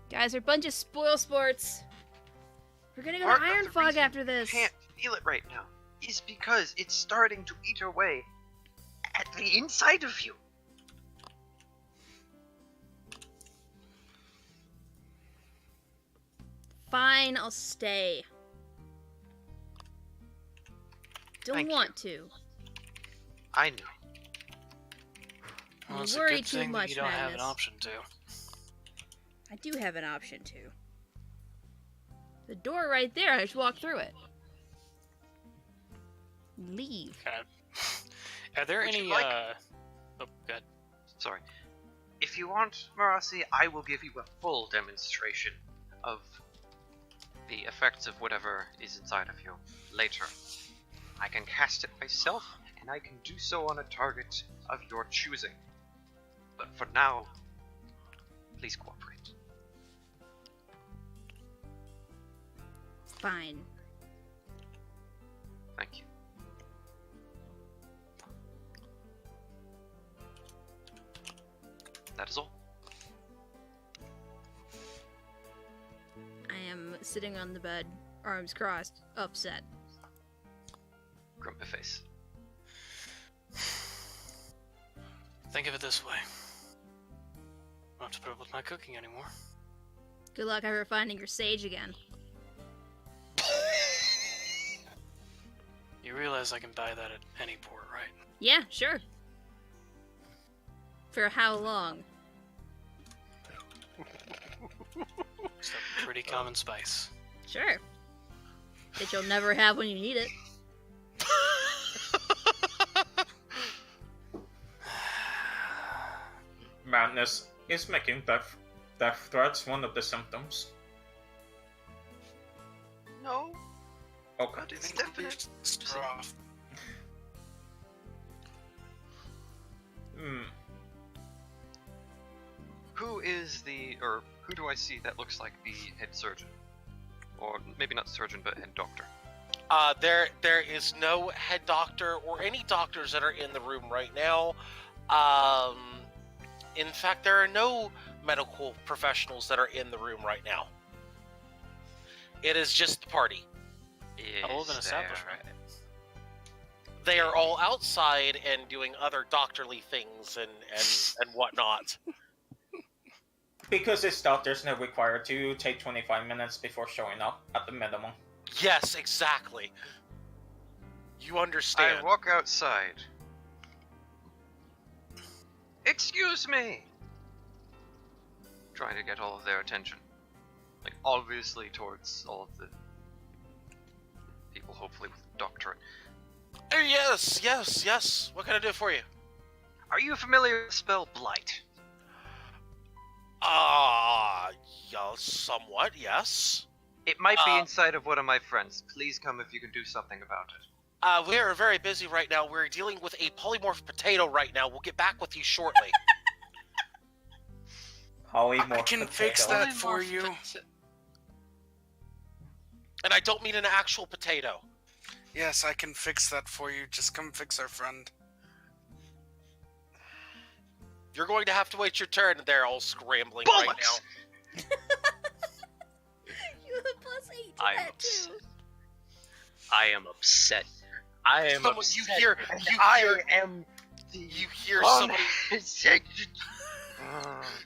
Guys, we're a bunch of spoil sports. We're gonna go Part to of Iron the Fog reason after this. Can't feel it right now is because it's starting to eat away at the inside of you. Fine, I'll stay. Don't Thank want to. I know. Well, it's worry a good too thing that much, you don't have an Magnus. option to. I do have an option to. The door right there, I just walk through it. Leave. Are there Would you any, like- Oh, good. Sorry. If you want, Marasi, I will give you a full demonstration of the effects of whatever is inside of you later. I can cast it myself, and I can do so on a target of your choosing. But for now, please cooperate. Fine. Thank you. That is all. I am sitting on the bed, arms crossed, upset. Grumpy face. Think of it this way. I don't have to put up with my cooking anymore. Good luck ever finding your sage again. You realize I can buy that at any port, right? Yeah, sure. For how long? It's a pretty common spice. Sure. That you'll never have when you need it. Madness is making death threats one of the symptoms. No, Okay. but it's Think we definite. should start off. Hmm. Who is the, or who do I see that looks like the head surgeon? Or maybe not surgeon, but head doctor. There is no head doctor or any doctors that are in the room right now. In fact, there are no medical professionals that are in the room right now. It is just the party. How old an Is establishment? there- They are all outside and doing other doctorly things and whatnot. Because this doctor's not required to take 25 minutes before showing up at the minimum. Yes, exactly. You understand. I walk outside. Excuse me! Trying to get all of their attention. Like, obviously towards all of the people, hopefully with a doctorate. Oh, yes. What can I do for you? Are you familiar with the spell Blight? Yeah, somewhat, yes. It might be Uh, inside of one of my friends. Please come if you can do something about it. We are very busy right now. We're dealing with a polymorph potato right now. We'll get back with you shortly. Polymorph I can fix potato. that for you. And I don't mean an actual potato. Yes, I can fix that for you. Just come fix our friend. You're going to have to wait your turn. They're all scrambling right Bullets! You have a +8 to I'm that upset. too. I am upset. I am Someone- upset. you hear- and you I hear- am the You hear one- somebody.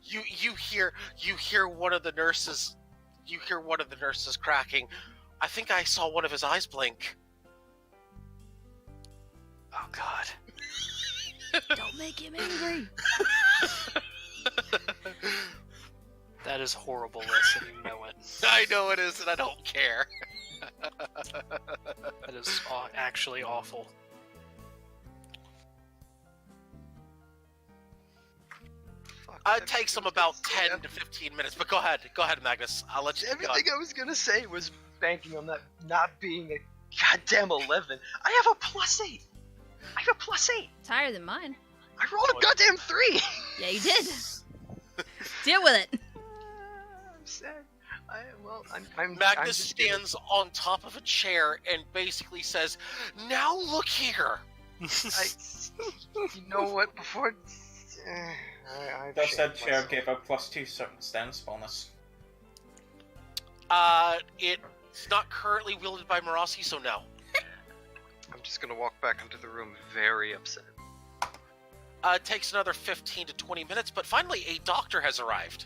You hear one of the nurses. You hear one of the nurses cracking. I think I saw one of his eyes blink. Oh God. Don't make him angry. That is horrible, Liz, and you know it. I know it is, and I don't care. That is actually awful. It takes them about 10 to 15 minutes, but go ahead, Magnus. I'll let you go. Everything I was gonna say was banking on that not being a goddamn 11. I have a +8. I have a +8. It's higher than mine. I rolled a goddamn 3. Yeah, you did. Deal with it. I'm sad. I'm Magnus just gonna- stands on top of a chair and basically says, "Now look here." You know what? Before. Does that chair give a +2 circumstance bonus? It's not currently wielded by Marasi, so no. I'm just gonna walk back into the room very upset. It takes another 15 to 20 minutes, but finally a doctor has arrived.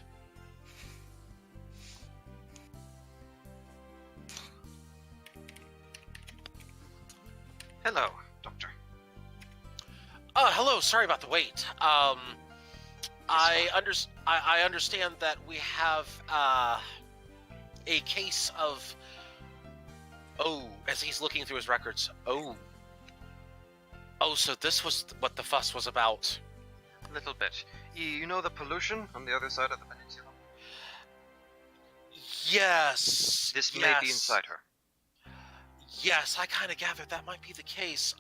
Hello, Doctor. Hello, sorry about the wait. I understand that we have, a case of... Oh, as he's looking through his records. Oh, so this was what the fuss was about. A little bit. You know the pollution on the other side of the peninsula? Yes. This may be inside her. Yes, I kind of gathered that might be the case.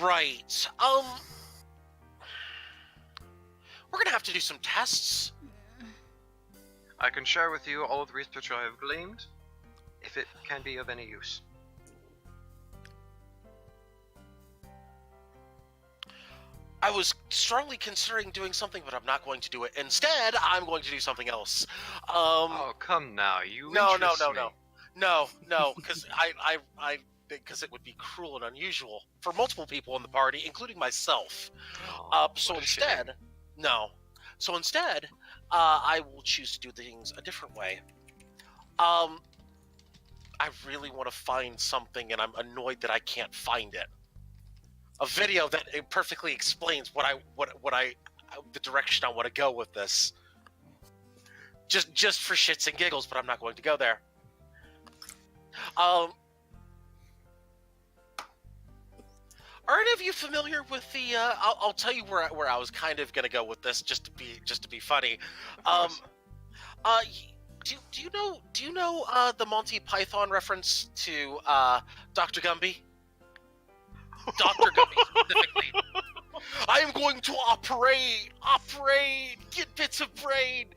Right. We're gonna have to do some tests. I can share with you all of the research I have gleaned, if it can be of any use. I was strongly considering doing something, but I'm not going to do it. Instead, I'm going to do something else. Oh, come now, you No, interest me. because it would be cruel and unusual for multiple people in the party, including myself. Oh, So what a instead, shame. no. So instead, I will choose to do things a different way. I really want to find something, and I'm annoyed that I can't find it. A video that it perfectly explains the direction I want to go with this. Just for shits and giggles, but I'm not going to go there. Are any of you familiar with the? I'll tell you where I was kind of gonna go with this, just to be funny. Do you know the Monty Python reference to Dr. Gumby? Dr. Gumby specifically. I am going to operate, get bits of brain.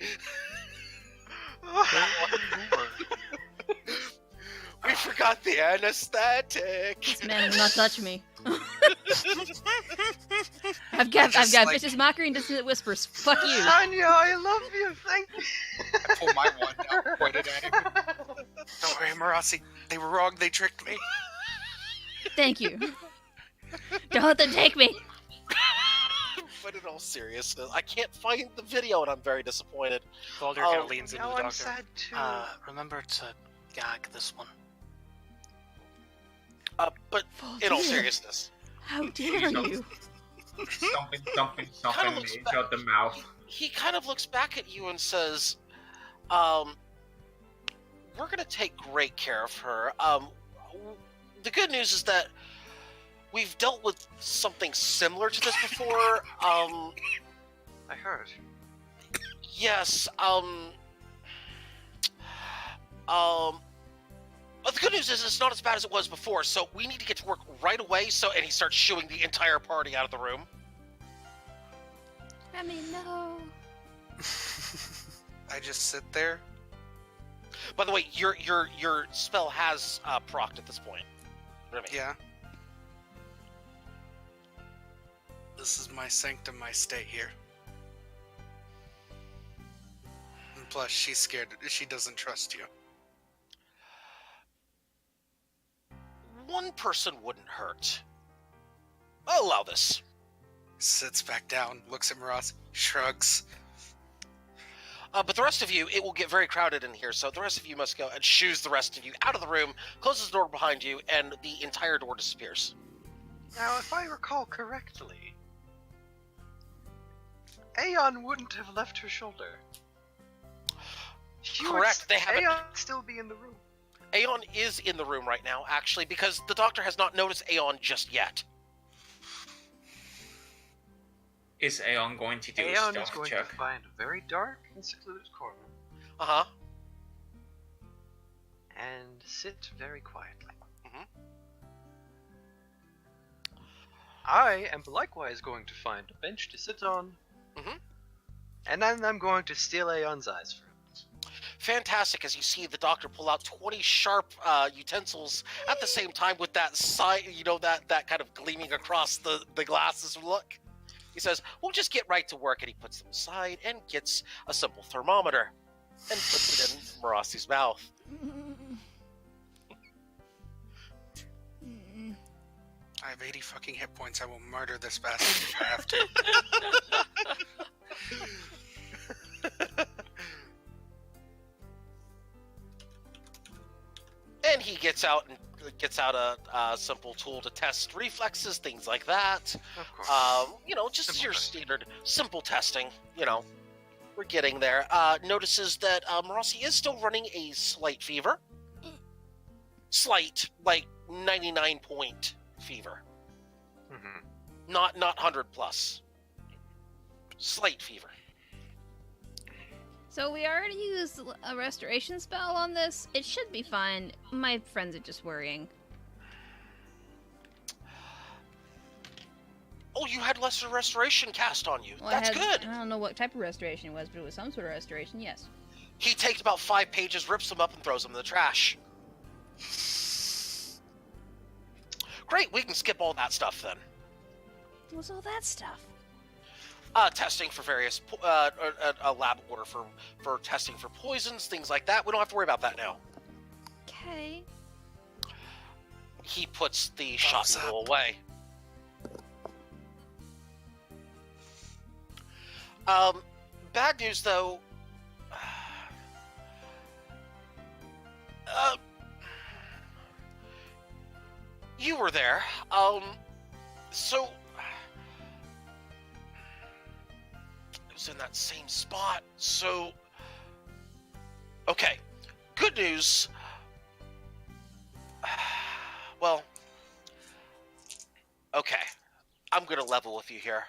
We forgot the anesthetic. This man will not touch me. I've got vicious mockery and dissonant whispers. Fuck you. Tanya, I love you. Thank you. I pull my one out, point it at him. Don't worry, Marasi. They were wrong. They tricked me. Thank you. Don't let them take me. But in all seriousness, I can't find the video, and I'm very disappointed. Baldur kind of leans into Now the I'm doctor. sad too. Remember to gag this one. But in all seriousness, How dare you? Something, looks out the mouth. he kind of looks back at you and says, we're gonna take great care of her. The good news is that we've dealt with something similar to this before. I heard. Yes, but the good news is it's not as bad as it was before, so we need to get to work right away. And he starts shooing the entire party out of the room. I mean, no. I just sit there. By the way, your spell has procced at this point. Remy. Yeah. This is my sanctum. I stay here. And plus, she's scared. She doesn't trust you. One person wouldn't hurt. I'll allow this. Sits back down, looks at Maras, shrugs. But the rest of you, it will get very crowded in here, so the rest of you must go and shoos the rest of you out of the room, closes the door behind you, and the entire door disappears. Now, if I recall correctly, Aeon wouldn't have left her shoulder. Correct, they haven't. Aeon would still be in the room. Aeon is in the room right now, actually, because the doctor has not noticed Aeon just yet. Is Aeon going to do a Aeon is stealth going check? to find a very dark and secluded corner Uh-huh. and sit very quietly. Mhm. I am likewise going to find a bench to sit on, Mhm. and then I'm going to steal Aeon's eyes for him. Fantastic, as you see the doctor pull out 20 sharp utensils at the same time with that side, that kind of gleaming across the glasses look. He says, we'll just get right to work, and he puts them aside and gets a simple thermometer and puts it in Marasi's mouth. I have 80 fucking hit points. I will murder this bastard if I have to. And he gets out a simple tool to test reflexes, things like that. Of course. Just Simple your testing. standard simple testing. We're getting there. Notices that Marasi is still running a slight fever. Slight, like 99-point fever. Mhm. Not 100 plus. Slight fever. So we already used a restoration spell on this. It should be fine. My friends are just worrying. Oh, you had lesser restoration cast on you. Well, That's I good. don't know what type of restoration it was, but it was some sort of restoration, yes. He takes about 5 pages, rips them up, and throws them in the trash. Great, we can skip all that stuff then. What was all that stuff? Testing for various, a lab order for testing for poisons, things like that. We don't have to worry about that now. Okay. He puts the shot Thumbs needle up. away. Bad news though. You were there. So it was in that same spot. So okay. Good news. Well, okay. I'm gonna level with you here.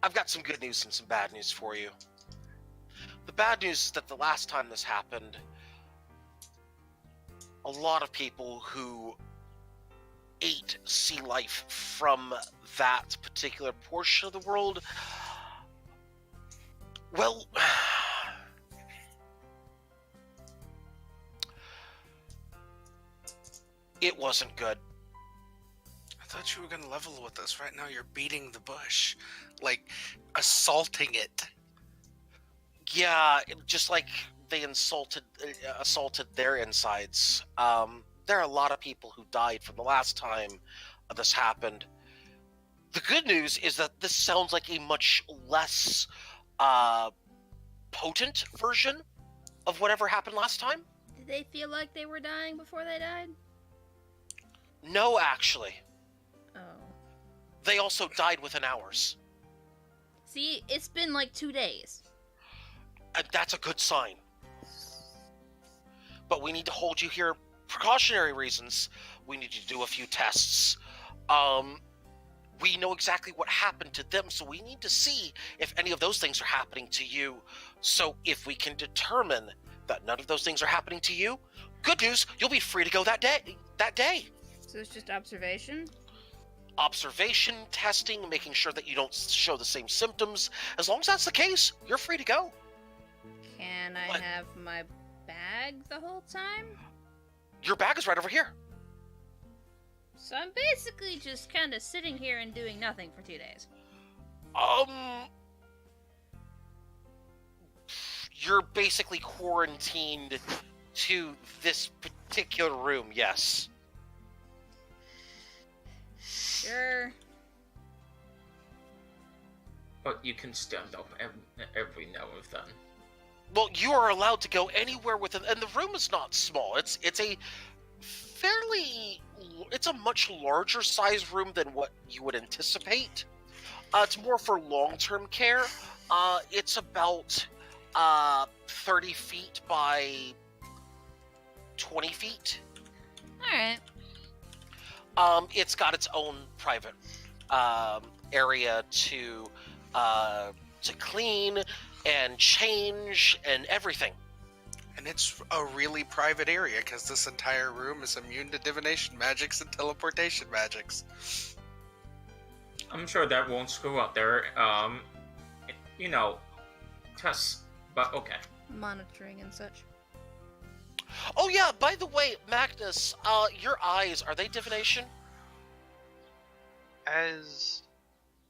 I've got some good news and some bad news for you. The bad news is that the last time this happened, a lot of people who ate sea life from that particular portion of the world, well, it wasn't good. I thought you were gonna level with us. Right now, you're beating the bush, like assaulting it. Yeah, just like they assaulted their insides. There are a lot of people who died from the last time this happened. The good news is that this sounds like a much less potent version of whatever happened last time. Did they feel like they were dying before they died? No, actually. Oh. They also died within hours. See, it's been like 2 days. And that's a good sign. But we need to hold you here. Precautionary reasons. We need to do a few tests. We know exactly what happened to them, so we need to see if any of those things are happening to you. So if we can determine that none of those things are happening to you, good news, you'll be free to go that day. So it's just observation? Observation, testing, making sure that you don't show the same symptoms. As long as that's the case, you're free to go. Can I What? have my bag the whole time? Your bag is right over here. So I'm basically just kind of sitting here and doing nothing for 2 days. You're basically quarantined to this particular room, yes. Sure. But you can stand up every now and then. Well, you are allowed to go anywhere within, and the room is not small. It's a it's a much larger size room than what you would anticipate. It's more for long-term care. It's about 30 feet by 20 feet. Alright. It's got its own private area to clean and change and everything. And it's a really private area because this entire room is immune to divination magics and teleportation magics. I'm sure that won't screw up their, tests. But okay. Monitoring and such. Oh yeah, by the way, Magnus, your eyes, are they divination? As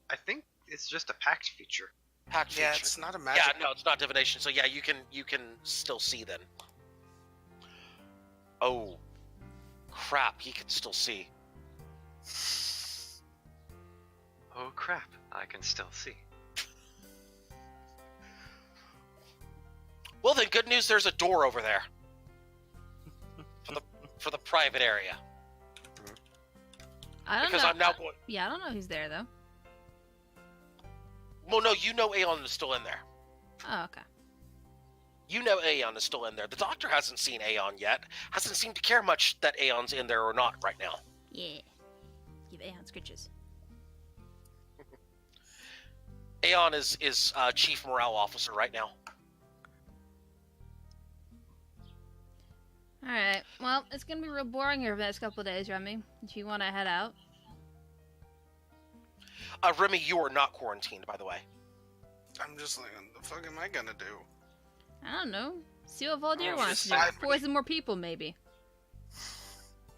I think it's just a packed feature. Packed Yeah, feature. it's not a magic. Yeah, no, it's not divination. So yeah, you can still see then. Oh, crap! He can still see. Oh crap, I can still see. Well then, good news. There's a door over there for the private area. I don't Because know. I'm now going. Yeah, I don't know who's there though. Well, no, you know Aeon is still in there. Oh, okay. You know Aeon is still in there. The doctor hasn't seen Aeon yet. Hasn't seemed to care much that Aeon's in there or not right now. Yeah. Give Aeon scritches. Aeon is chief morale officer right now. Alright, well, it's gonna be real boring here for the next couple of days, Remy. If you want to head out. Remy, you are not quarantined, by the way. I'm just like, what the fuck am I gonna do? I don't know. See what Voldir Oh, wants to do. decide. Poison more people, maybe.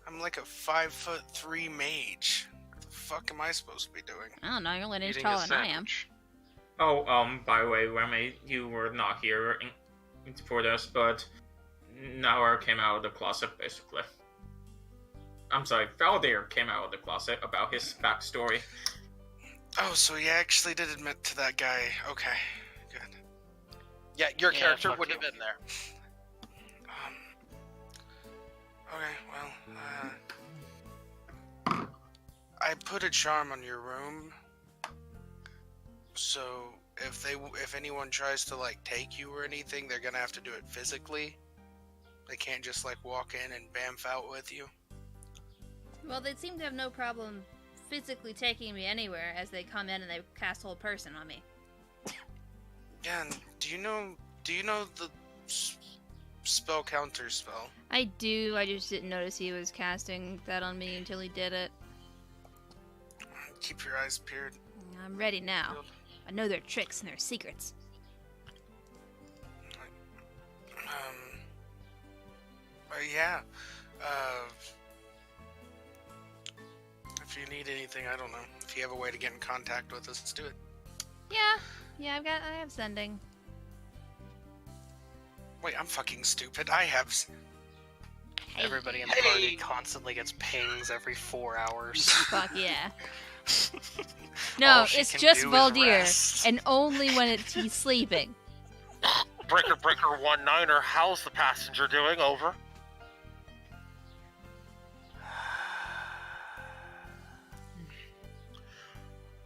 I'm like a 5'3" mage. What the fuck am I supposed to be doing? I don't know, you're only an inch Eating a taller than I am. sandwich. Oh, by the way, Remy, you were not here for this, but Naur came out of the closet, basically. I'm sorry, Valdir came out of the closet about his backstory. Oh, so he actually did admit to that guy. Okay, good. Yeah, your Yeah, character fuck wouldn't you. have been there. Okay, well, I put a charm on your room, so if anyone tries to like take you or anything, they're gonna have to do it physically. They can't just like walk in and bamf out with you. Well, they seem to have no problem physically taking me anywhere as they come in and they cast whole person on me. Yeah, and do you know the spell counter spell? I do, I just didn't notice he was casting that on me until he did it. Keep your eyes peeled. I'm ready now. I know their tricks and their secrets. Yeah. If you need anything, I don't know. If you have a way to get in contact with us, let's do it. Yeah, I have sending. Wait, I'm fucking stupid. I have. Everybody in the Hey. party constantly gets pings every 4 hours. Fuck yeah. All No, she it's can just do is Voldir, rest. and only when he's sleeping. Breaker 19er, how's the passenger doing? Over.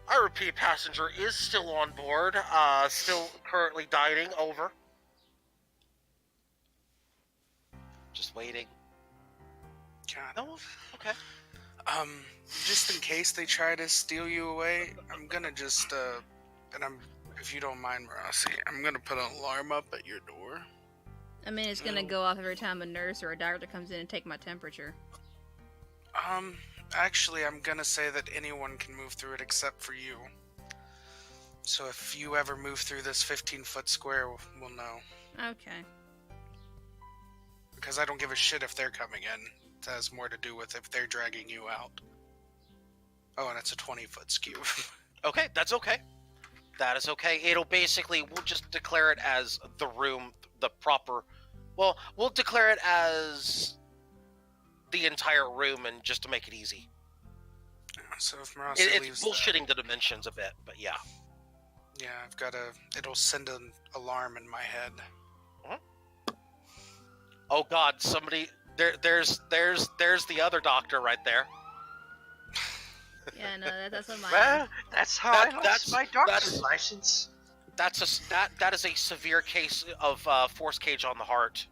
I repeat, passenger is still on board. Still currently dining. Over. Just waiting. God. No. Okay. Just in case they try to steal you away, I'm gonna just if you don't mind, Marassi, I'm gonna put an alarm up at your door. I mean, it's gonna go off every time a nurse or a doctor comes in and take my temperature. Actually, I'm gonna say that anyone can move through it except for you. So if you ever move through this 15-foot square, we'll know. Okay. Because I don't give a shit if they're coming in. It has more to do with if they're dragging you out. Oh, and it's a 20-foot skew. Okay, that's okay. That is okay. It'll basically, we'll just declare it as the room, the proper. Well, we'll declare it as the entire room, and just to make it easy. So if Marasa It's leaves bullshitting the dimensions a bit, but yeah. yeah, I've got to. It'll send an alarm in my head. Oh God, somebody. There's the other doctor right there. Yeah, no, that's on my end. Well, that's how I That's- lost my doctor's that's- license. That is a severe case of force cage on the heart.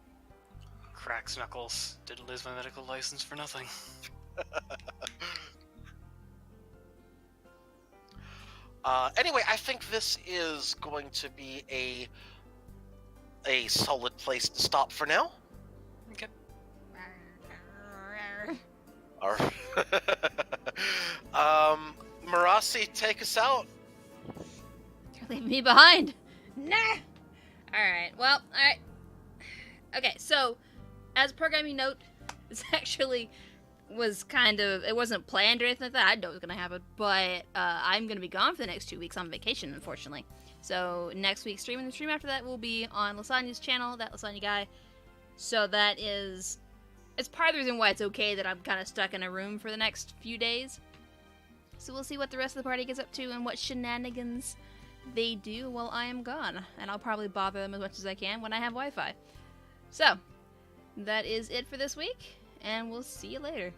Cracks knuckles. Didn't lose my medical license for nothing. Anyway, I think this is going to be a solid place to stop for now. Okay. Or, Marasi, take us out. You're leaving me behind. Nah. Alright, well, alright. Okay, so, as a programming note, this actually was kind of, it wasn't planned or anything like that. I didn't know it was going to happen, but I'm going to be gone for the next 2 weeks on vacation, unfortunately. So, next week's stream and the stream after that will be on Lasagna's channel, that Lasagna guy. So that is, it's part of the reason why it's okay that I'm kind of stuck in a room for the next few days. So we'll see what the rest of the party gets up to and what shenanigans they do while I am gone. And I'll probably bother them as much as I can when I have Wi-Fi. So, that is it for this week, and we'll see you later.